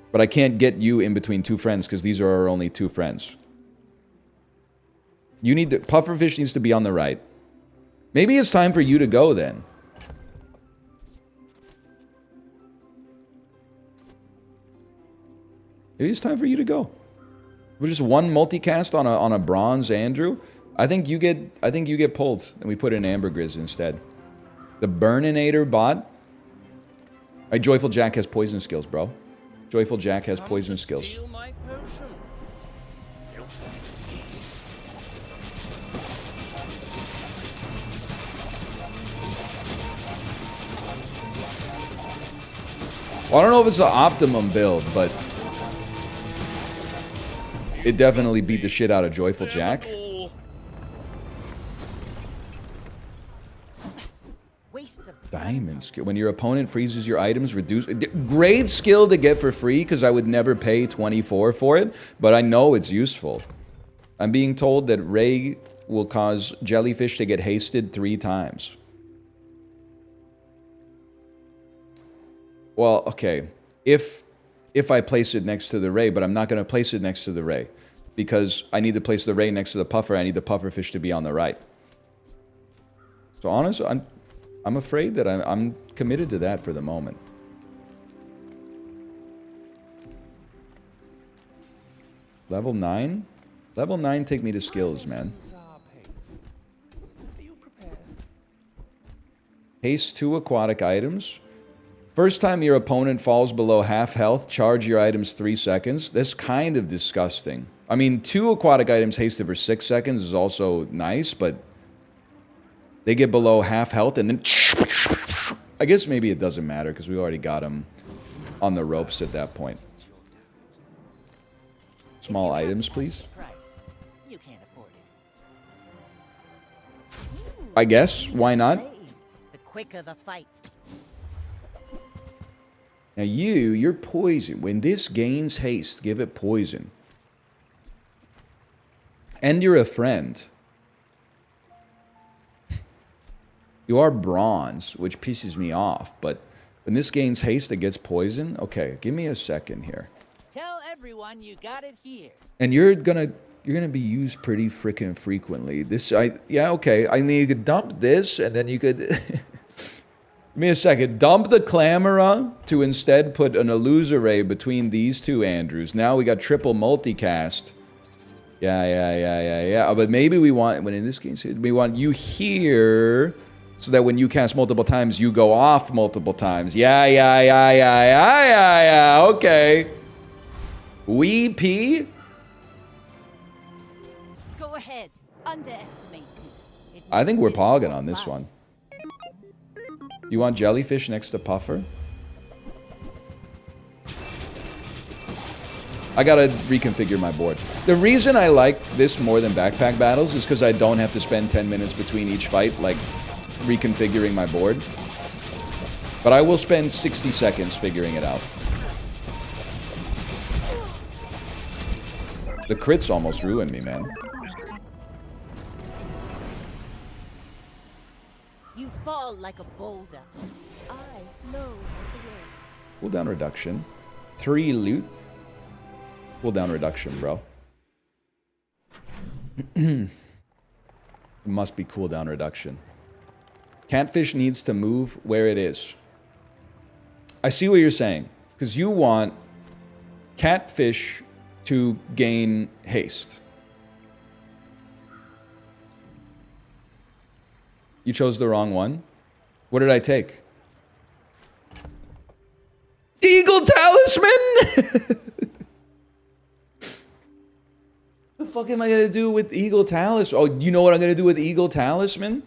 A: But I can't get you in between 2 friends because these are our only 2 friends. You need to... Pufferfish needs to be on the right. Maybe it's time for you to go then. Maybe it's time for you to go. We're just 1 multicast on a bronze Andrew. I think you get pulled, and we put in Ambergris instead. The Burninator bot. My Joyful Jack has poison skills, bro. Joyful Jack has poison skills.
D: Steal my potions.
A: Well, I don't know if it's the optimum build, but it definitely beat the shit out of Joyful Jack. Diamond skill. When your opponent freezes your items, reduce... Great skill to get for free, because I would never pay 24 for it, but I know it's useful. I'm being told that Ray will cause Jellyfish to get hasted 3 times. Well, okay. If I place it next to the Ray, but I'm not going to place it next to the Ray, because I need to place the Ray next to the Puffer. I need the Pufferfish to be on the right. So honestly, I'm afraid that I'm committed to that for the moment. Level 9? Level 9 take me to skills, man. Haste 2 aquatic items. First time your opponent falls below half health, charge your items 3 seconds. That's kind of disgusting. I mean, 2 aquatic items hasted for 6 seconds is also nice, but they get below half health and then... I guess maybe it doesn't matter because we already got them on the ropes at that point. Small items, please.
B: You can't afford it.
A: I guess. Why not?
B: The quicker the fight.
A: Now you're poison. When this gains haste, give it poison. And you're a friend. You are bronze, which pisses me off, but when this gains haste, it gets poison. Okay, give me a second here.
E: Tell everyone you got it here.
A: And you're gonna be used pretty freaking frequently. Yeah, okay. I mean, you could dump this, and then you could give me a second. Dump the Clamora to instead put an Illusoray between these 2 Andrews. Now we got triple multicast. Yeah. But maybe we want, when in this case, we want you here. So that when you cast multiple times, you go off multiple times. Yeah. Okay. We P?
B: Go ahead. Underestimate me.
A: I think we're pogging on this one. You want Jellyfish next to Puffer? I gotta reconfigure my board. The reason I like this more than backpack battles is because I don't have to spend 10 minutes between each fight, like, reconfiguring my board. But I will spend 60 seconds figuring it out. The crits almost ruined me, man.
B: You fall like a boulder. I flow like the waves.
A: Cooldown reduction. 3 loot. Cooldown reduction, bro. It must be cooldown reduction. Catfish needs to move where it is. I see what you're saying. Because you want Catfish to gain haste. You chose the wrong one. What did I take? Eagle Talisman! The fuck am I gonna do with Eagle Talisman? Oh, you know what I'm gonna do with Eagle Talisman?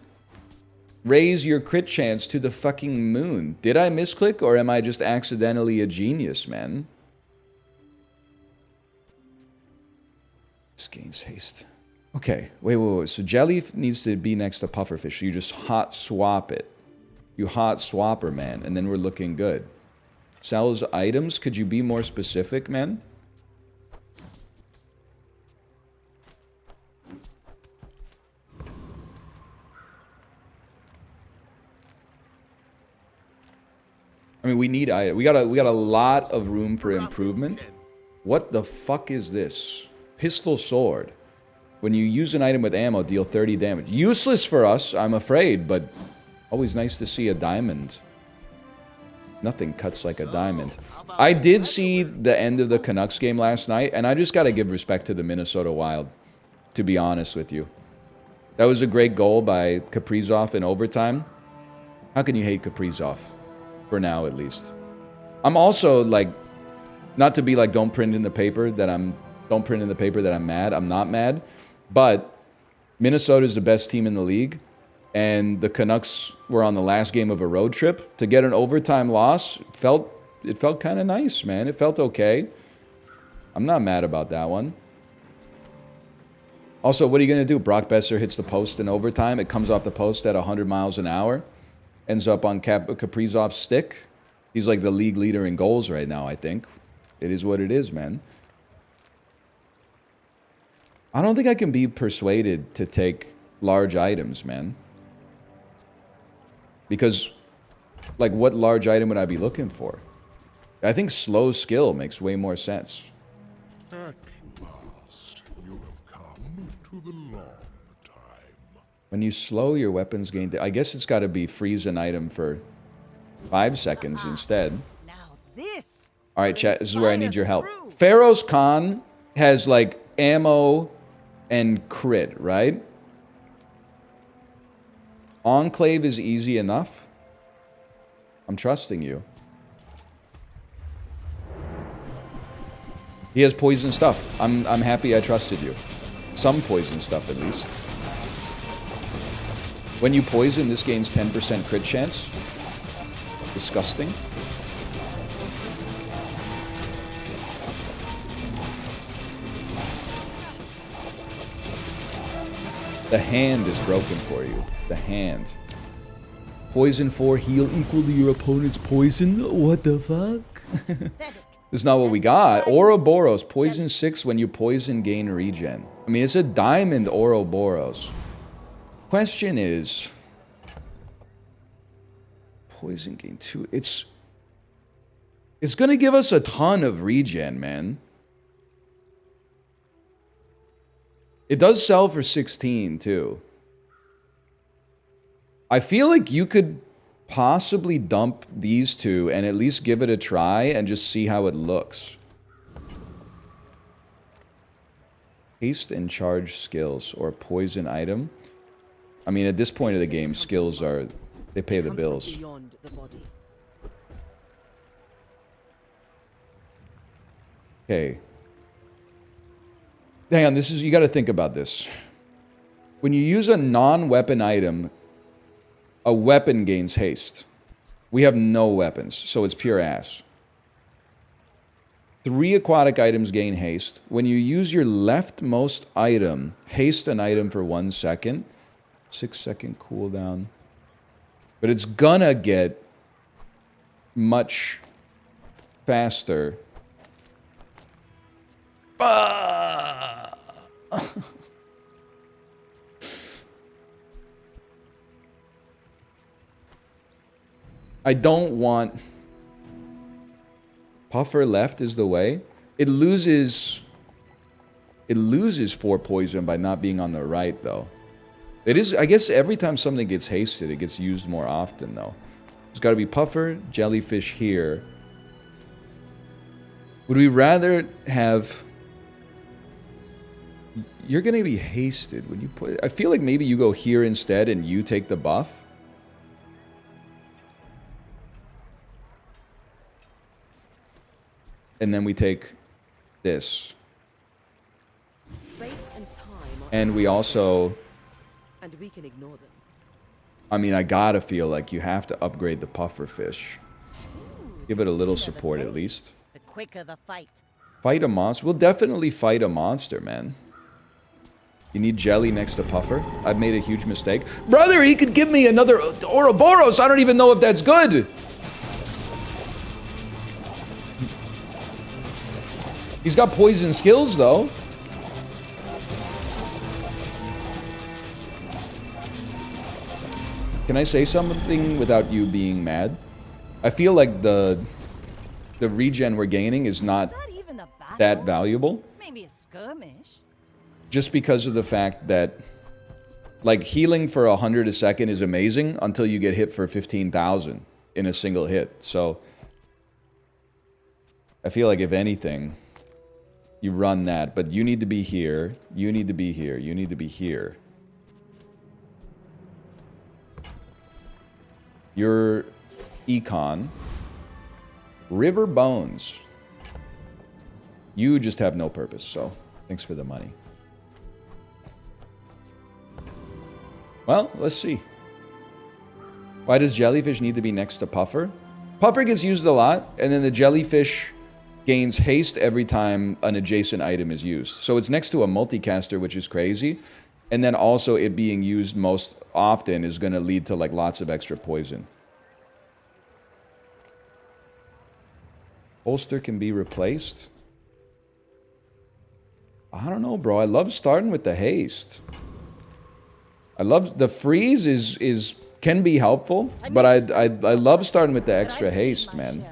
A: Raise your crit chance to the fucking moon. Did I misclick or am I just accidentally a genius, man? This gains haste. Okay, wait. So Jelly needs to be next to Pufferfish. So you just hot swap it. You hot swapper, man, and then we're looking good. Sells items? Could you be more specific, man? I mean, we need items. We got a lot of room for improvement. What the fuck is this? Pistol sword. When you use an item with ammo, deal 30 damage. Useless for us, I'm afraid, but always nice to see a diamond. Nothing cuts like a diamond. I did see the end of the Canucks game last night, and I just got to give respect to the Minnesota Wild, to be honest with you. That was a great goal by Kaprizov in overtime. How can you hate Kaprizov? For now, at least. I'm also, like, not to be like, don't print in the paper that I'm mad. I'm not mad. But Minnesota is the best team in the league. And the Canucks were on the last game of a road trip. To get an overtime loss, it felt kind of nice, man. It felt okay. I'm not mad about that one. Also, what are you going to do? Brock Besser hits the post in overtime. It comes off the post at 100 miles an hour. Ends up on Kaprizov's stick. He's like the league leader in goals right now, I think. It is what it is, man. I don't think I can be persuaded to take large items, man. Because, like, what large item would I be looking for? I think slow skill makes way more sense.
F: At last, you have come to the long time.
A: When you slow your weapons gain... I guess it's got to be freeze an item for 5 seconds instead.
B: Now this.
A: Alright, chat, this is where I need your help. Pharaoh's Khan has, like, ammo and crit, right? Enclave is easy enough. I'm trusting you. He has poison stuff. I'm happy I trusted you. Some poison stuff, at least. When you poison, this gains 10% crit chance. Disgusting. The hand is broken for you. The hand. Poison 4, heal equal to your opponent's poison? What the fuck? This is not what we got. Ouroboros, poison 6 when you poison gain regen. I mean, it's a diamond Ouroboros. Question is... Poison gain 2. It's gonna give us a ton of regen, man. It does sell for 16, too. I feel like you could possibly dump these two and at least give it a try and just see how it looks. Haste and charge skills or poison item. I mean, at this point of the game, skills are... They pay the bills. Okay. Hang on, this is... You gotta think about this. When you use a non-weapon item, a weapon gains haste. We have no weapons, so it's pure ass. 3 aquatic items gain haste. When you use your leftmost item, haste an item for 1 second. 6-second cooldown. But it's gonna get much faster. I don't want... Puffer left is the way. It loses 4 poison by not being on the right, though. It is... I guess every time something gets hasted, it gets used more often, though. There's got to be Puffer, Jellyfish here. Would we rather have You're gonna be hasted when you put... I feel like maybe you go here instead and you take the buff. And then we take this.
G: Space and time are
A: And we also...
G: and we can ignore them.
A: I mean, I gotta feel like you have to upgrade the puffer fish. Give it a little support at least.
B: The quicker the fight.
A: Fight a monster. We'll definitely fight a monster, man. You need jelly next to puffer. I've made a huge mistake. Brother, he could give me another Ouroboros. I don't even know if that's good. He's got poison skills, though. Can I say something without you being mad? I feel like the regen we're gaining is not
B: Not even a battle.
A: that valuable.
B: Maybe a skirmish.
A: Just because of the fact that, like, healing for 100 a second is amazing until you get hit for 15,000 in a single hit. So, I feel like if anything, you run that. But you need to be here. You need to be here. You need to be here. Your econ. River Bones. You just have no purpose, so thanks for the money. Well, let's see. Why does jellyfish need to be next to puffer? Puffer gets used a lot, and then the jellyfish gains haste every time an adjacent item is used. So it's next to a multicaster, which is crazy. And then also it being used most often is going to lead to like lots of extra poison. Holster can be replaced. I don't know, bro. I love starting with the haste. I love the freeze is can be helpful, but I love starting with the extra haste, man.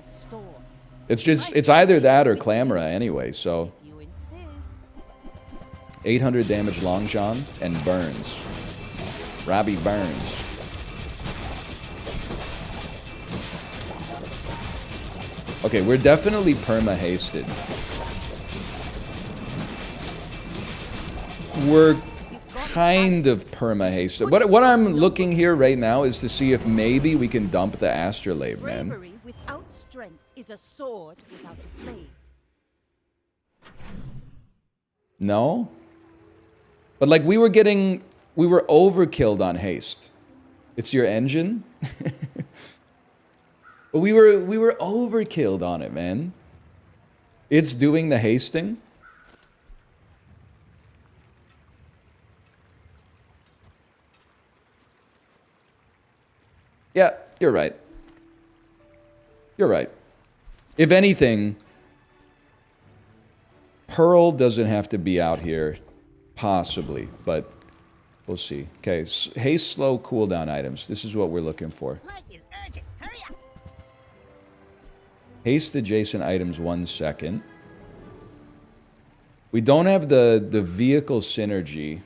A: It's either that or Clamora anyway. So 800 damage Long John and Burns. Robbie Burns. Okay, we're definitely perma-hasted. We're kind of perma-hasted. What I'm looking here right now is to see if maybe we can dump the Astrolabe, man.
B: Bravery without strength is a sword without a blade.
A: No? But like we were overkilled on haste. It's your engine? But we were overkilled on it, man. It's doing the hasting. Yeah, you're right. You're right. If anything, Pearl doesn't have to be out here. Possibly, but we'll see. Okay, haste, slow, cooldown items. This is what we're looking for.
C: Life is urgent. Hurry up.
A: Haste adjacent items 1 second. We don't have the vehicle synergy.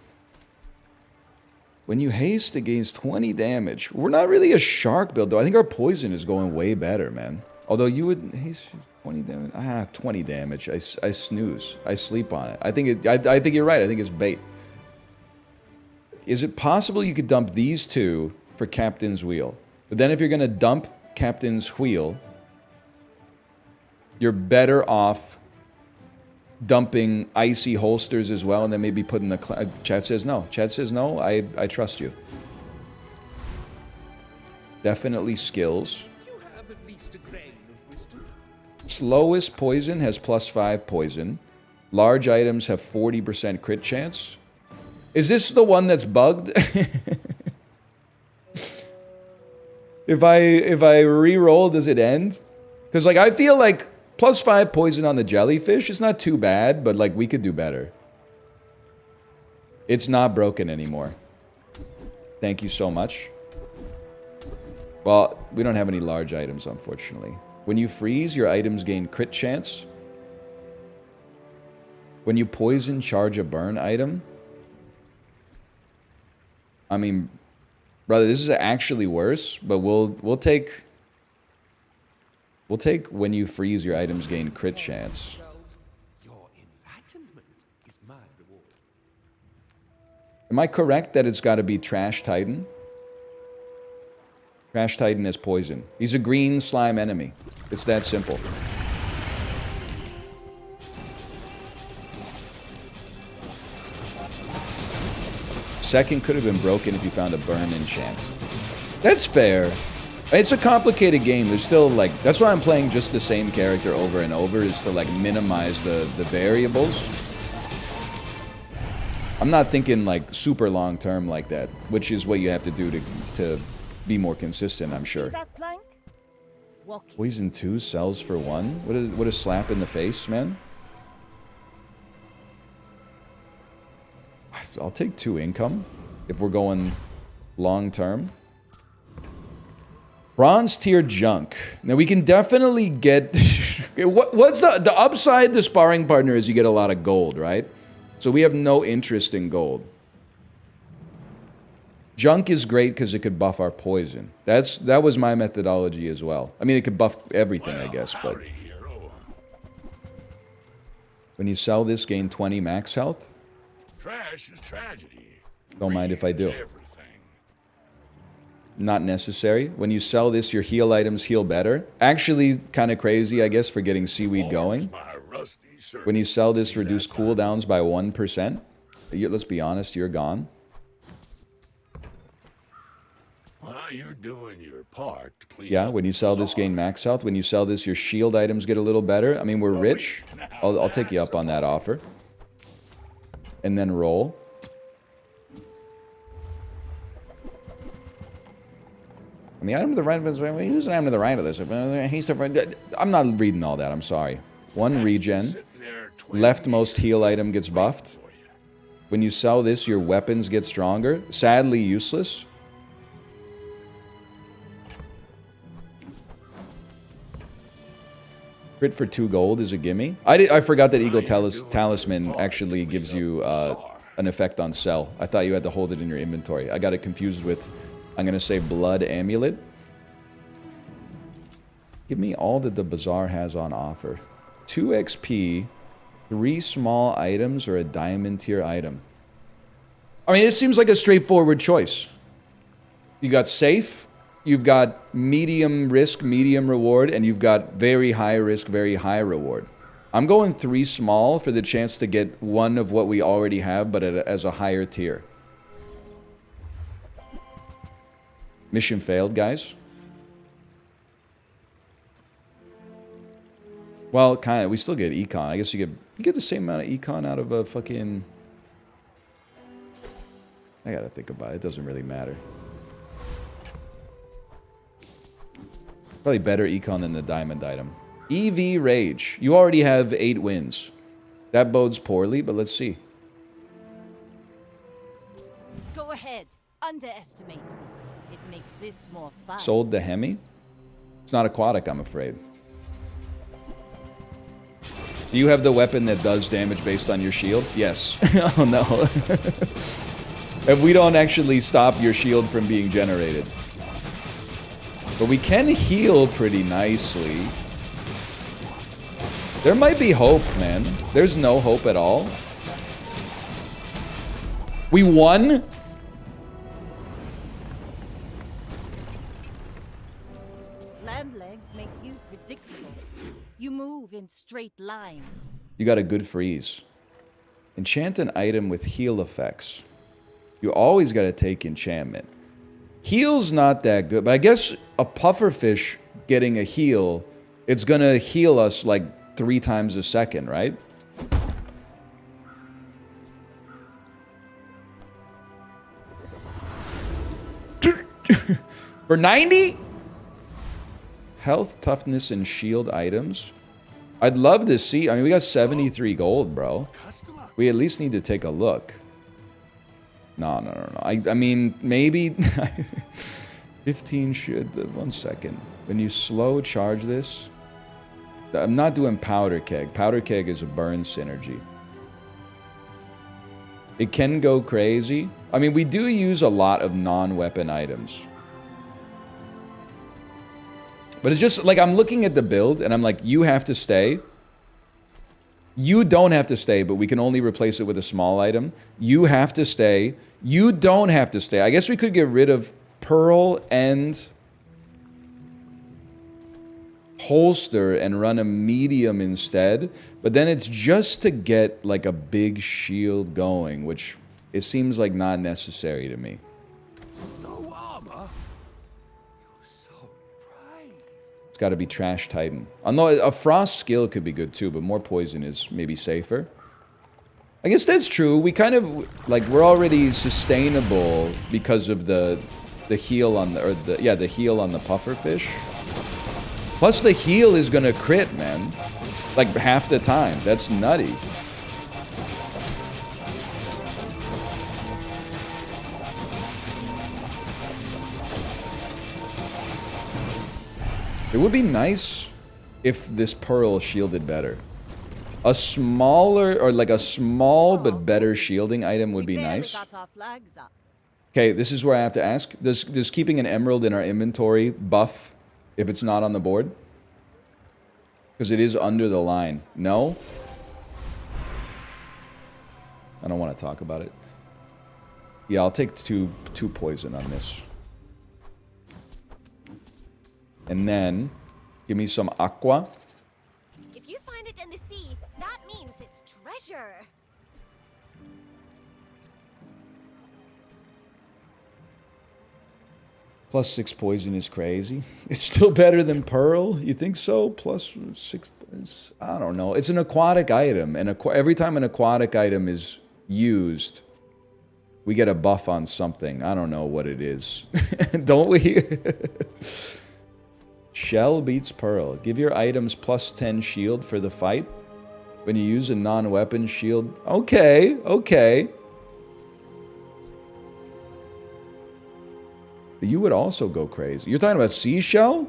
A: When you haste, it gains 20 damage. We're not really a shark build, though. I think our poison is going way better, man. Although you would haste 20 damage. 20 damage. I snooze. I sleep on it. I think you're right. I think it's bait. Is it possible you could dump these two for Captain's Wheel? But then if you're going to dump Captain's Wheel, you're better off dumping icy holsters as well, and then maybe putting the... Chat says no. Chat says no. I trust you. Definitely skills.
D: You have at least a grain of wisdom.
A: Slowest poison has +5 poison. Large items have 40% crit chance. Is this the one that's bugged? If I re-roll, does it end? Because like I feel like +5 poison on the jellyfish is not too bad, but like we could do better. It's not broken anymore. Thank you so much. Well, we don't have any large items, unfortunately. When you freeze, your items gain crit chance. When you poison, charge a burn item. I mean, brother, this is actually worse, but we'll take when you freeze, your items gain crit chance.
H: Your enlightenment is my reward.
A: Am I correct that it's got to be Trash Titan? Trash Titan is poison. He's a green slime enemy. It's that simple. Second could have been broken if you found a burn enchant. That's fair. It's a complicated game. There's still, like... That's why I'm playing just the same character over and over, is to, like, minimize the variables. I'm not thinking, like, super long-term like that, which is what you have to do to be more consistent, I'm sure.
B: See that plank? Walk it.
A: Poison 2 sells for 1? What a slap in the face, man. I'll take 2 income if we're going long-term. Bronze tier junk. Now we can definitely get... what's the upside to sparring partner is you get a lot of gold, right? So we have no interest in gold. Junk is great because it could buff our poison. That was my methodology as well. I mean, it could buff everything, I guess, but... When you sell this, gain 20 max health?
F: Trash is tragedy.
A: Don't mind if I do.
F: Everything.
A: Not necessary. When you sell this, your heal items heal better. Actually, kind of crazy, I guess, for getting seaweed going. When you sell this, reduce cooldowns by 1%. Let's be honest, you're gone.
F: Well, you're doing your part to clean
A: Yeah,
F: up
A: when you sell this, gain max health. When you sell this, your shield items get a little better. I mean, we're rich. I'll take you up on that offer. And then roll. And the item to the right of this, who's an item to the right of this? I'm not reading all that, I'm sorry. 1 regen. Leftmost heal item gets buffed. When you sell this, your weapons get stronger. Sadly useless. Crit for 2 gold is a gimme. I forgot that Eagle Talisman actually gives you an effect on sell. I thought you had to hold it in your inventory. I got it confused with, I'm going to say, Blood Amulet. Give me all that the Bazaar has on offer. 2 XP, 3 small items, or a diamond tier item. I mean, it seems like a straightforward choice. You got safe, you've got medium risk, medium reward, and you've got very high risk, very high reward. I'm going 3 small for the chance to get one of what we already have, but as a higher tier. Mission failed, guys. Well, kind of. We still get econ. I guess you get the same amount of econ out of a fucking... I gotta think about it. It doesn't really matter. Probably better econ than the diamond item. EV Rage. You already have 8 wins. That bodes poorly, but let's see.
B: Go ahead. Underestimate me. It makes this more fun.
A: Sold the Hemi? It's not aquatic, I'm afraid. Do you have the weapon that does damage based on your shield? Yes. Oh no. If we don't actually stop your shield from being generated. But we can heal pretty nicely. There might be hope, man. There's no hope at all. We won?
B: Land legs make you predictable. You move in straight lines.
A: You got a good freeze. Enchant an item with heal effects. You always got to take enchantment. Heal's not that good, but I guess a pufferfish getting a heal, it's going to heal us like 3 times a second, right? For 90? Health, toughness, and shield items. I'd love to see... I mean, we got 73 gold, bro. We at least need to take a look. No. I mean, maybe... 15 should... 1 second. When you slow charge this... I'm not doing Powder Keg. Powder Keg is a burn synergy. It can go crazy. I mean, we do use a lot of non-weapon items. But it's just, like, I'm looking at the build, and I'm like, you have to stay. You don't have to stay, but we can only replace it with a small item. You have to stay. You don't have to stay. I guess we could get rid of Pearl and Holster and run a medium instead. But then it's just to get like a big shield going, which it seems like not necessary to me.
D: No armor? You're so brave.
A: It's got to be Trash Titan. Although a Frost skill could be good too, but more poison is maybe safer. I guess that's true. We kind of, like, we're already sustainable because of the heal on the, or the heal on the pufferfish. Plus the heal is gonna crit, man. Like half the time. That's nutty. It would be nice if this Pearl shielded better. A smaller, or like a small but better shielding item would be nice. Okay, this is where I have to ask. Does keeping an emerald in our inventory buff if it's not on the board? Because it is under the line. No? I don't want to talk about it. Yeah, I'll take two poison on this. And then, give me some aqua.
H: If you find it in the sea, that means it's treasure.
A: Plus 6 poison is crazy. It's still better than Pearl? You think so? Plus 6... I don't know. It's an aquatic item. And every time an aquatic item is used, we get a buff on something. I don't know what it is. Don't we? Shell beats Pearl. Give your items plus 10 shield for the fight. When you use a non-weapon shield. Okay, okay. But you would also go crazy. You're talking about seashell?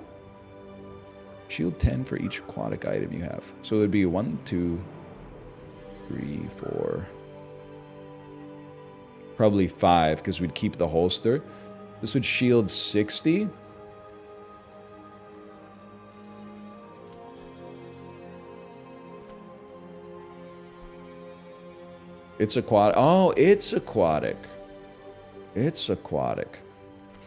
A: Shield 10 for each aquatic item you have. So it would be 1, 2, 3, 4. Probably 5, because we'd keep the holster. This would shield 60. It's aquatic. Oh, it's aquatic. It's aquatic.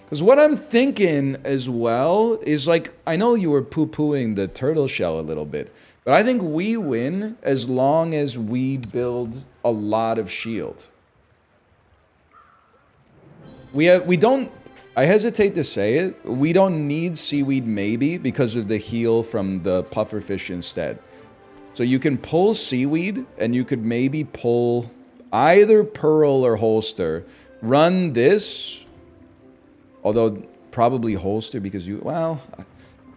A: Because what I'm thinking as well is, like, I know you were poo-pooing the turtle shell a little bit, but I think we win as long as we build a lot of shield. We don't, I hesitate to say it, we don't need seaweed maybe because of the heal from the pufferfish instead. So you can pull seaweed and you could maybe pull either Pearl or Holster. Run this... Although, probably holster because you... Well,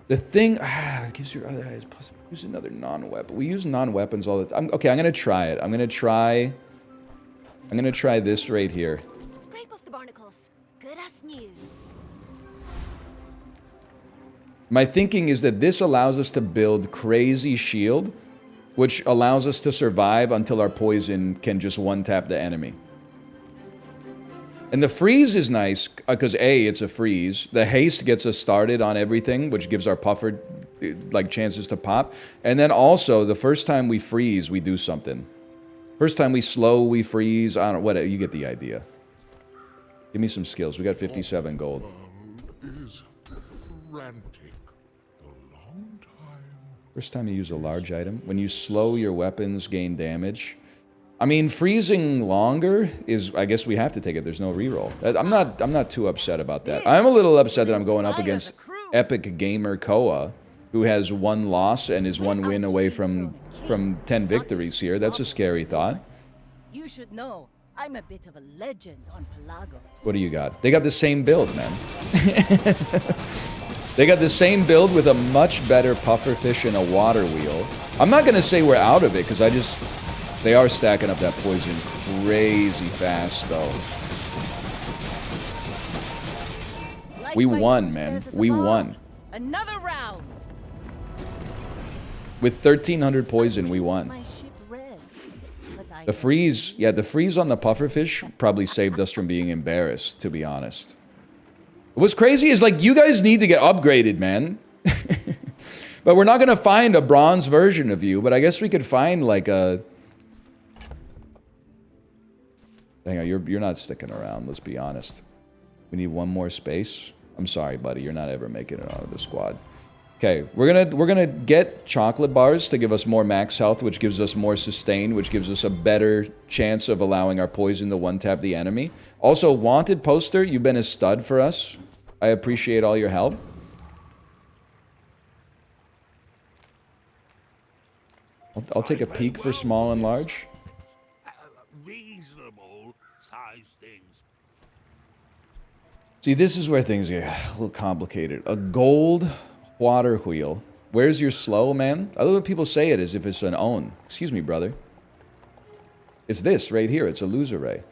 A: the thing... it gives your other eyes... Plus, use another non-weapon. We use non-weapons all the time. Okay, I'm going to try it. I'm going to try this right here.
H: Scrape off the barnacles. Good as new.
A: My thinking is that this allows us to build crazy shield, which allows us to survive until our poison can just one-tap the enemy. And the freeze is nice, because A, it's a freeze. The haste gets us started on everything, which gives our puffer, like, chances to pop. And then also, the first time we freeze, we do something. First time we slow, we freeze. I don't know, whatever, you get the idea. Give me some skills. We got 57 gold.
F: Is frantic. The long time.
A: First time you use a large item. When you slow your weapons, gain damage. I mean, freezing longer is, I guess we have to take it. There's no reroll. I'm not too upset about that. I'm a little upset that I'm going up against Epic Gamer Koa, who has 1 loss and is 1 win away from 10 victories here. That's a scary thought.
B: You should know, I'm a bit of a legend on Pelago.
A: What do you got? They got the same build, man. They got the same build with a much better pufferfish and a water wheel. I'm not going to say we're out of it, because I just... They are stacking up that poison crazy fast, though. We won, man. We won.
B: Another round.
A: With 1,300 poison, we won. The freeze, yeah, the freeze on the pufferfish probably saved us from being embarrassed, to be honest. What's crazy is, like, you guys need to get upgraded, man. But we're not going to find a bronze version of you, but I guess we could find like a... Hang on, you're not sticking around, let's be honest. We need one more space. I'm sorry, buddy, you're not ever making it out of the squad. Okay, we're gonna get chocolate bars to give us more max health, which gives us more sustain, which gives us a better chance of allowing our poison to one-tap the enemy. Also, wanted poster, you've been a stud for us. I appreciate all your help. I'll take a peek for small and large.
D: Reasonable size things.
A: See, this is where things get a little complicated. A gold water wheel. Where's your slow, man? I love when people say it as if it's an own. Excuse me, brother. It's this right here. It's a loser ray.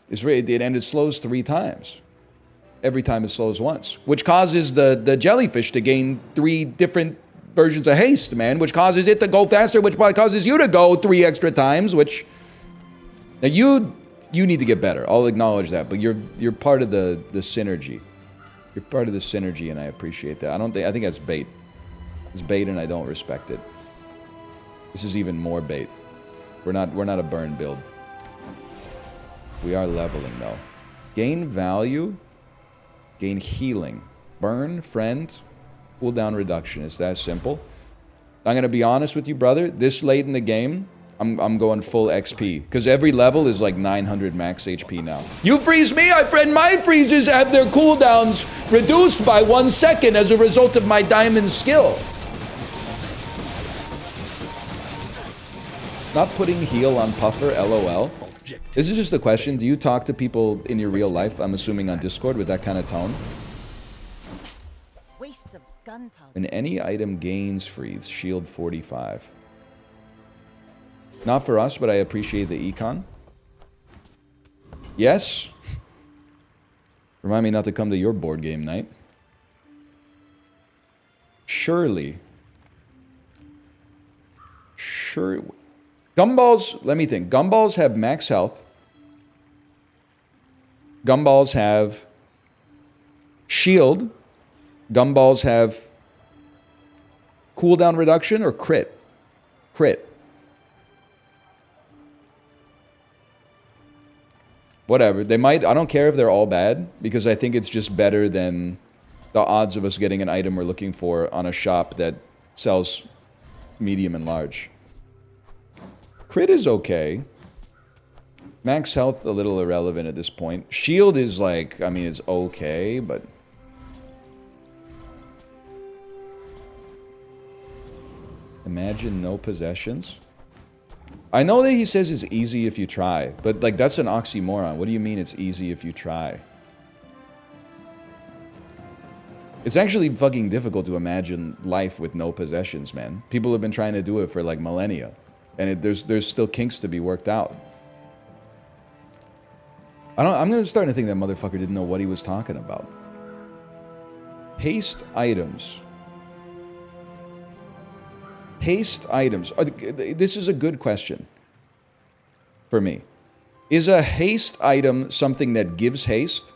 A: It's and it slows 3 times. Every time it slows once. Which causes the jellyfish to gain 3 different versions of haste, man. Which causes it to go faster, which probably causes you to go 3 extra times, which... Now you need to get better. I'll acknowledge that. But you're part of the synergy. You're part of the synergy, and I appreciate that. I think that's bait. It's bait, and I don't respect it. This is even more bait. We're not a burn build. We are leveling though. Gain value, gain healing, burn, friend, cooldown reduction. It's that simple. I'm gonna be honest with you, brother. This late in the game, I'm going full XP because every level is like 900 max HP now. You freeze me, my friend. My freezes have their cooldowns reduced by 1 second as a result of my diamond skill. Not putting heal on Puffer, LOL. This is just a question. Do you talk to people in your real life, I'm assuming on Discord, with that kind of tone?
B: Waste of gunpowder.
A: When any item gains freeze, shield 45. Not for us, but I appreciate the econ. Yes? Remind me not to come to your board game night. Surely. Sure. Gumballs, let me think. Gumballs have max health. Gumballs have shield. Gumballs have cooldown reduction or crit. Crit. Whatever. They might... I don't care if they're all bad, because I think it's just better than the odds of us getting an item we're looking for on a shop that sells medium and large. Crit is okay. Max health, a little irrelevant at this point. Shield is like... I mean, it's okay, but... Imagine no possessions. I know that he says it's easy if you try, but like that's an oxymoron. What do you mean it's easy if you try? It's actually fucking difficult to imagine life with no possessions, man. People have been trying to do it for like millennia, and there's still kinks to be worked out. I'm gonna start to think that motherfucker didn't know what he was talking about. Haste items. Haste items. This is a good question for me. Is a haste item something that gives haste?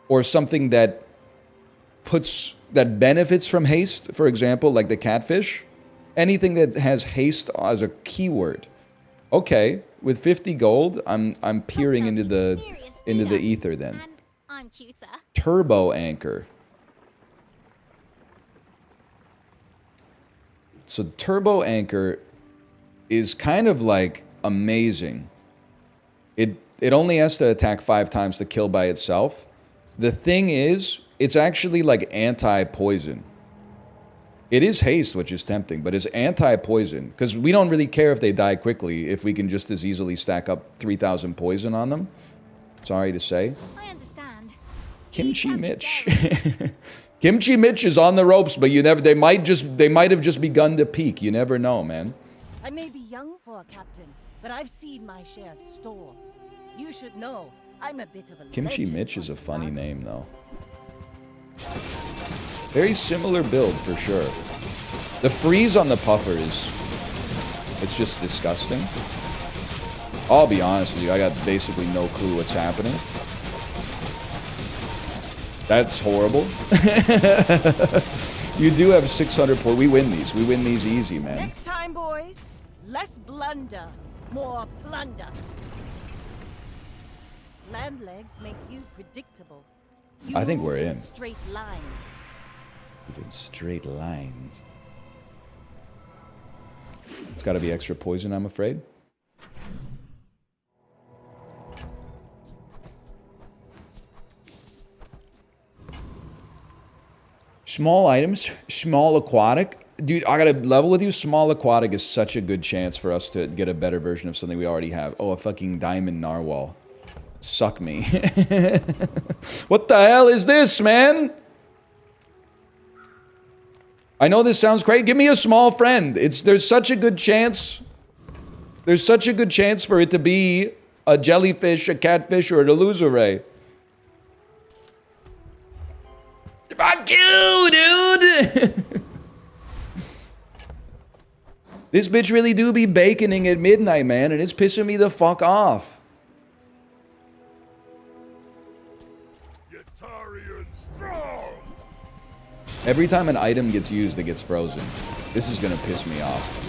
A: Or something that benefits from haste? For example, like the catfish? Anything that has haste as a keyword. Okay, with 50 gold, I'm peering into the ether then.
H: And I'm cuter.
A: Turbo anchor. So Turbo Anchor is kind of like amazing. It only has to attack 5 times to kill by itself. The thing is, it's actually like anti-poison. It is haste, which is tempting, but it's anti-poison. Because we don't really care if they die quickly if we can just as easily stack up 3,000 poison on them. Sorry to say.
H: I understand.
A: Kimchi Mitch. Kimchi Mitch is on the ropes, but they might have just begun to peak. You never know, man.
B: I may be young for a captain, but I've seen my share of storms. You should know, I'm a bit of a
A: Kimchi
B: legend
A: Mitch is
B: on
A: a funny
B: Bazaar.
A: name, though. Very similar build, for sure. The freeze on the puffer it's just disgusting. I'll be honest with you, I got basically no clue what's happening. That's horrible. You do have 600 points. We win these. We win these easy, man.
B: Next time, boys, less blunder, more plunder. Land legs make you predictable. You
A: I think we're
B: move
A: in.
B: straight lines.
A: Even straight lines. It's got to be extra poison, I'm afraid. Small items, small aquatic. Dude, I gotta level with you. Small aquatic is such a good chance for us to get a better version of something we already have. Oh, a fucking diamond narwhal. Suck me. What the hell is this, man? I know this sounds crazy. Give me a small friend. There's such a good chance. There's such a good chance for it to be a jellyfish, a catfish, or a illusoray. Fuck you, dude! This bitch really do be baconing at midnight, man, and it's pissing me the fuck off.
F: Yetarian strong!
A: Every time an item gets used, it gets frozen. This is gonna piss me off.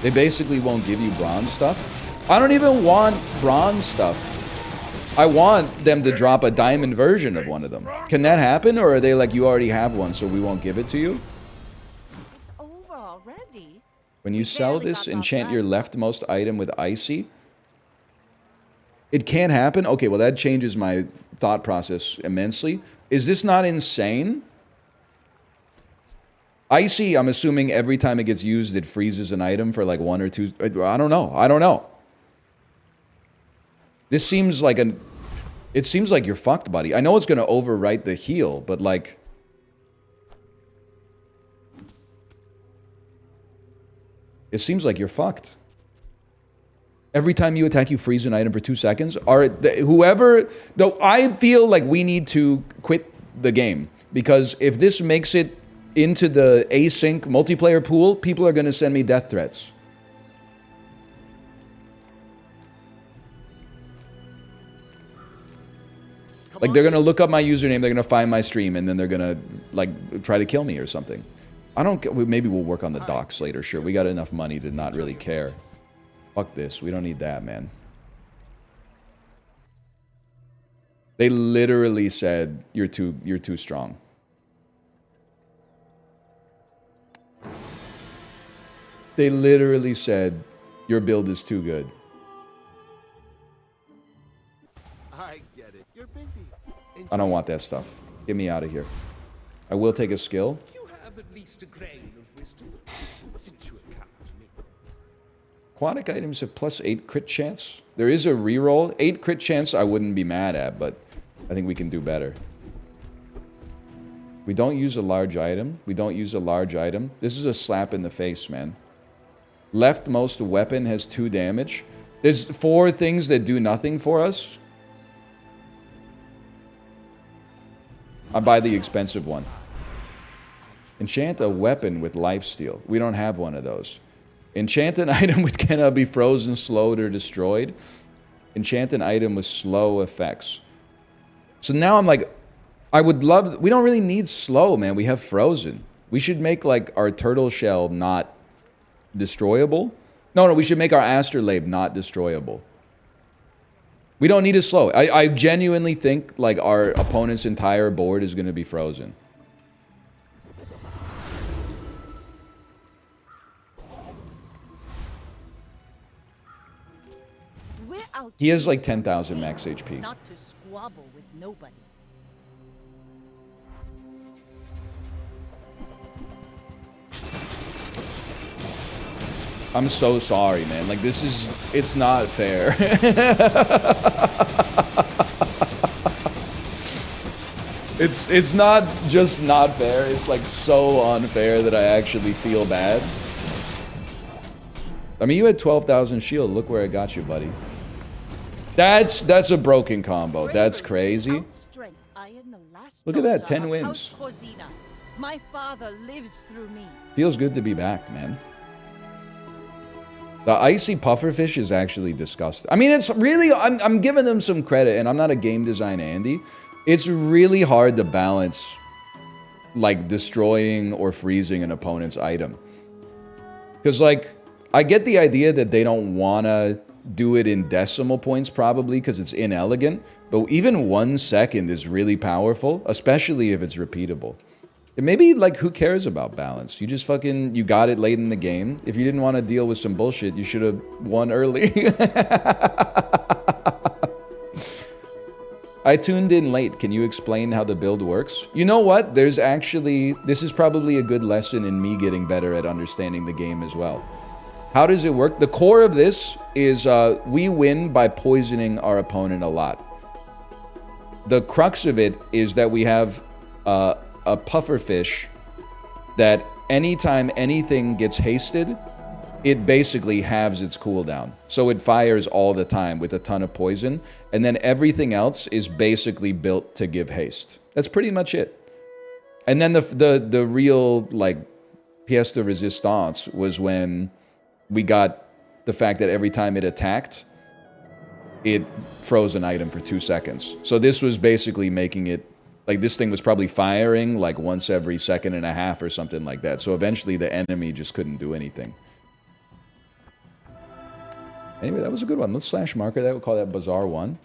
A: They basically won't give you bronze stuff. I don't even want bronze stuff. I want them to drop a diamond version of one of them. Can that happen, or are they like, you already have one, so we won't give it to you?
B: It's over already.
A: When you sell this, enchant your leftmost item with icy. It can't happen? Okay, well that changes my thought process immensely. Is this not insane? Icy, I'm assuming every time it gets used, it freezes an item for like 1 or 2. I don't know. I don't know. This seems like it seems like you're fucked, buddy. I know it's going to overwrite the heal, but like... It seems like you're fucked. Every time you attack, you freeze an item for 2 seconds. Whoever... Though I feel like we need to quit the game. Because if this makes it into the async multiplayer pool, people are going to send me death threats. Like, they're going to look up my username, they're going to find my stream, and then they're going to, like, try to kill me or something. I don't... Maybe we'll work on the docs later, sure. We got enough money to not really care. Fuck this. We don't need that, man. They literally said, you're too strong. They literally said, your build is too good.
E: I get it. You're busy.
A: I don't want that stuff. Get me out of here. I will take a skill.
D: You have at least a grain of wisdom, since you have come to me.
A: Aquatic items have +8 crit chance. There is a reroll. 8 crit chance I wouldn't be mad at, but I think we can do better. We don't use a large item. We don't use a large item. This is a slap in the face, man. Leftmost weapon has 2 damage. There's 4 things that do nothing for us. I buy the expensive one. Enchant a weapon with lifesteal. We don't have one of those. Enchant an item with cannot be frozen, slowed, or destroyed. Enchant an item with slow effects. So now I'm like, I would love... We don't really need slow, man. We have frozen. We should make, like, our turtle shell not destroyable. No, we should make our astrolabe not destroyable. We don't need a slow. I genuinely think, like, our opponent's entire board is going to be frozen.
B: We're out
A: He has, like,
B: to
A: 10,000
B: win,
A: max HP.
B: Not to squabble with nobodies.
A: I'm so sorry, man. Like, this is... It's not fair. It's not just not fair. It's, like, so unfair that I actually feel bad. I mean, you had 12,000 shield. Look where I got you, buddy. That's a broken combo. That's crazy. Look at that, 10 wins.
B: My father lives through me.
A: Feels good to be back, man. The icy pufferfish is actually disgusting. I mean, it's really, I'm giving them some credit, and I'm not a game design Andy. It's really hard to balance, like, destroying or freezing an opponent's item. Because, like, I get the idea that they don't want to do it in decimal points, probably, because it's inelegant. But even 1 second is really powerful, especially if it's repeatable. And maybe, like, who cares about balance? You just fucking, you got it late in the game. If you didn't want to deal with some bullshit, you should have won early. I tuned in late. Can you explain how the build works? You know what? There's actually, this is probably a good lesson in me getting better at understanding the game as well. How does it work? The core of this is we win by poisoning our opponent a lot. The crux of it is that we have a pufferfish that anytime anything gets hasted, it basically halves its cooldown. So it fires all the time with a ton of poison, and then everything else is basically built to give haste. That's pretty much it. And then the real, like, pièce de résistance was when we got the fact that every time it attacked, it froze an item for 2 seconds. So this was basically making it, like, this thing was probably firing like once every second and a half or something like that. So eventually the enemy just couldn't do anything. Anyway, that was a good one. Let's slash marker that. We'll call that Bazaar 1.